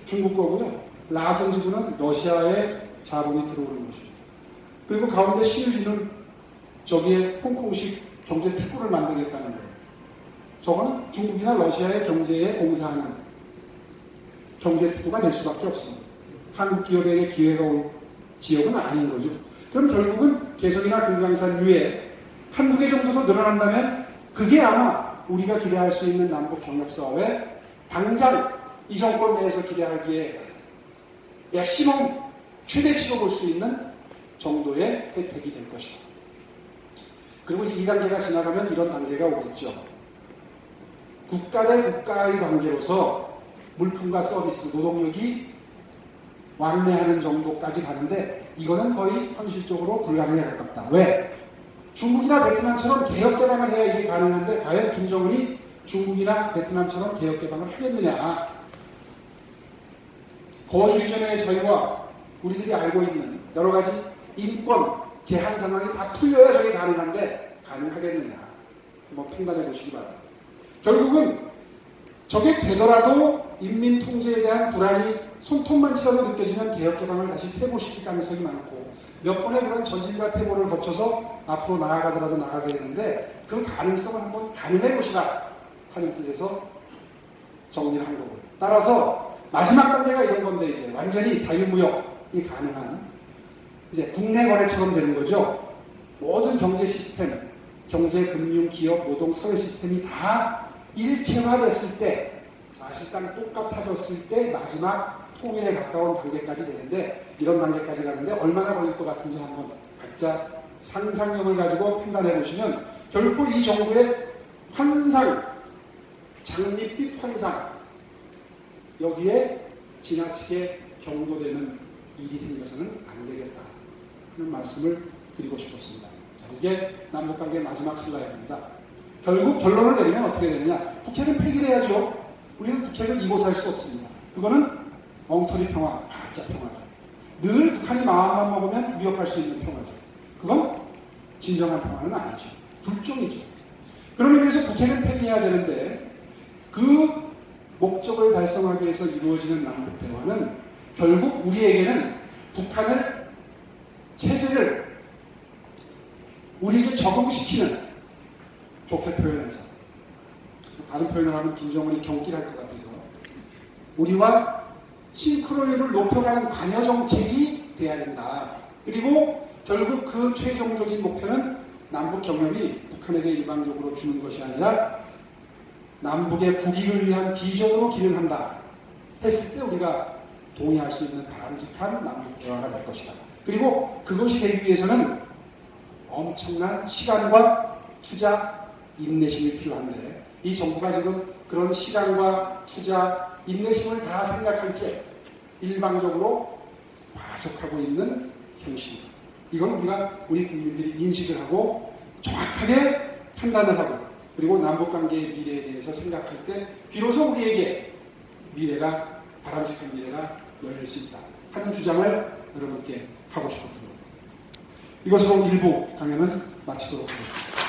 S1: 중국 거고요. 라선 지구는 러시아의 자본이 들어오는 것입니다. 그리고 가운데 시리즈는 저기에 홍콩식 경제 특구를 만들겠다는 거예요. 저거는 중국이나 러시아의 경제에 공사하는 경제 특구가 될 수밖에 없습니다. 한국 기업에게 기회가 올 지역은 아닌 거죠. 그럼 결국은 개성이나 금강산 위에 한두 개 정도 더 늘어난다면 그게 아마 우리가 기대할 수 있는 남북 경협 사업에 당장 이 정권 내에서 기대하기에 맥시멈 최대치로 볼 수 있는 정도의 혜택이 될 것이다. 그리고 이제 2단계가 지나가면 이런 단계가 오겠죠. 국가 대 국가의 관계로서 물품과 서비스, 노동력이 왕래하는 정도까지 가는데 이거는 거의 현실적으로 불가능에 가깝다. 왜? 중국이나 베트남처럼 개혁개방을 해야 이게 가능한데 과연 김정은이 중국이나 베트남처럼 개혁개방을 하겠느냐. 거주 이전의 저희와 우리들이 알고 있는 여러 가지 인권, 제한 상황이 다 풀려야 저게 가능한데 가능하겠느냐. 한번 판단해 보시기 바랍니다. 결국은 저게 되더라도 인민 통제에 대한 불안이 손톱만치라도 느껴지면 개혁개방을 다시 퇴보시킬 가능성이 많고 몇 번의 그런 전진과 퇴보를 거쳐서 앞으로 나아가더라도 나가게 되는데 그 가능성을 한번 가늠해 보시라 하는 뜻에서 정리를 한 거고요. 따라서 마지막 단계가 이런 건데 이제 완전히 자유무역이 가능한 이제 국내 거래처럼 되는 거죠. 모든 경제 시스템, 경제, 금융, 기업, 노동, 사회 시스템이 다 일체화됐을 때 사실상 똑같아졌을 때 마지막 통일에 가까운 단계까지 되는데 이런 단계까지 가는데 얼마나 걸릴 것 같은지 한번 각자 상상력을 가지고 판단해 보시면 결코 이 정도의 환상, 장밋빛 환상 여기에 지나치게 경도되는 일이 생겨서는 안 되겠다 하는 말씀을 드리고 싶었습니다. 자, 이게 남북관계 마지막 슬라이드입니다. 결국 결론을 내리면 어떻게 되느냐? 북핵은 폐기돼야죠. 우리는 북핵을 이곳 할 수 없습니다. 그거는 엉터리 평화, 가짜 평화죠. 늘 북한이 마음만 먹으면 위협할 수 있는 평화죠. 그건 진정한 평화는 아니죠. 불종이죠. 그런 의미에서 북핵은 폐기해야 되는데 그 목적을 달성하기 위해서 이루어지는 남북 대화는 결국 우리에게는 북한을 체제를 우리에게 적응시키는, 좋게 표현해서 다른 표현을 하면 김정은이 경기할 것 같아서 우리와 싱크로율을 높여가는 관여 정책이 돼야 된다. 그리고 결국 그 최종적인 목표는 남북 경협이 북한에게 일방적으로 주는 것이 아니라 남북의 국익을 위한 비전으로 기능한다 했을 때 우리가 동의할 수 있는 바람직한 남북 대화가 될 것이다. 그리고 그것이 되기 위해서는 엄청난 시간과 투자, 인내심이 필요한데 이 정부가 지금 그런 시간과 투자, 인내심을 다 생각한 채 일방적으로 과속하고 있는 형식입니다. 이건 우리 국민들이 인식을 하고 정확하게 판단을 하고 그리고 남북관계의 미래에 대해서 생각할 때 비로소 우리에게 미래가, 바람직한 미래가 열릴 수 있다 하는 주장을 여러분께 하고 싶었습니다. 이것으로 일부 강연은 마치도록 하겠습니다.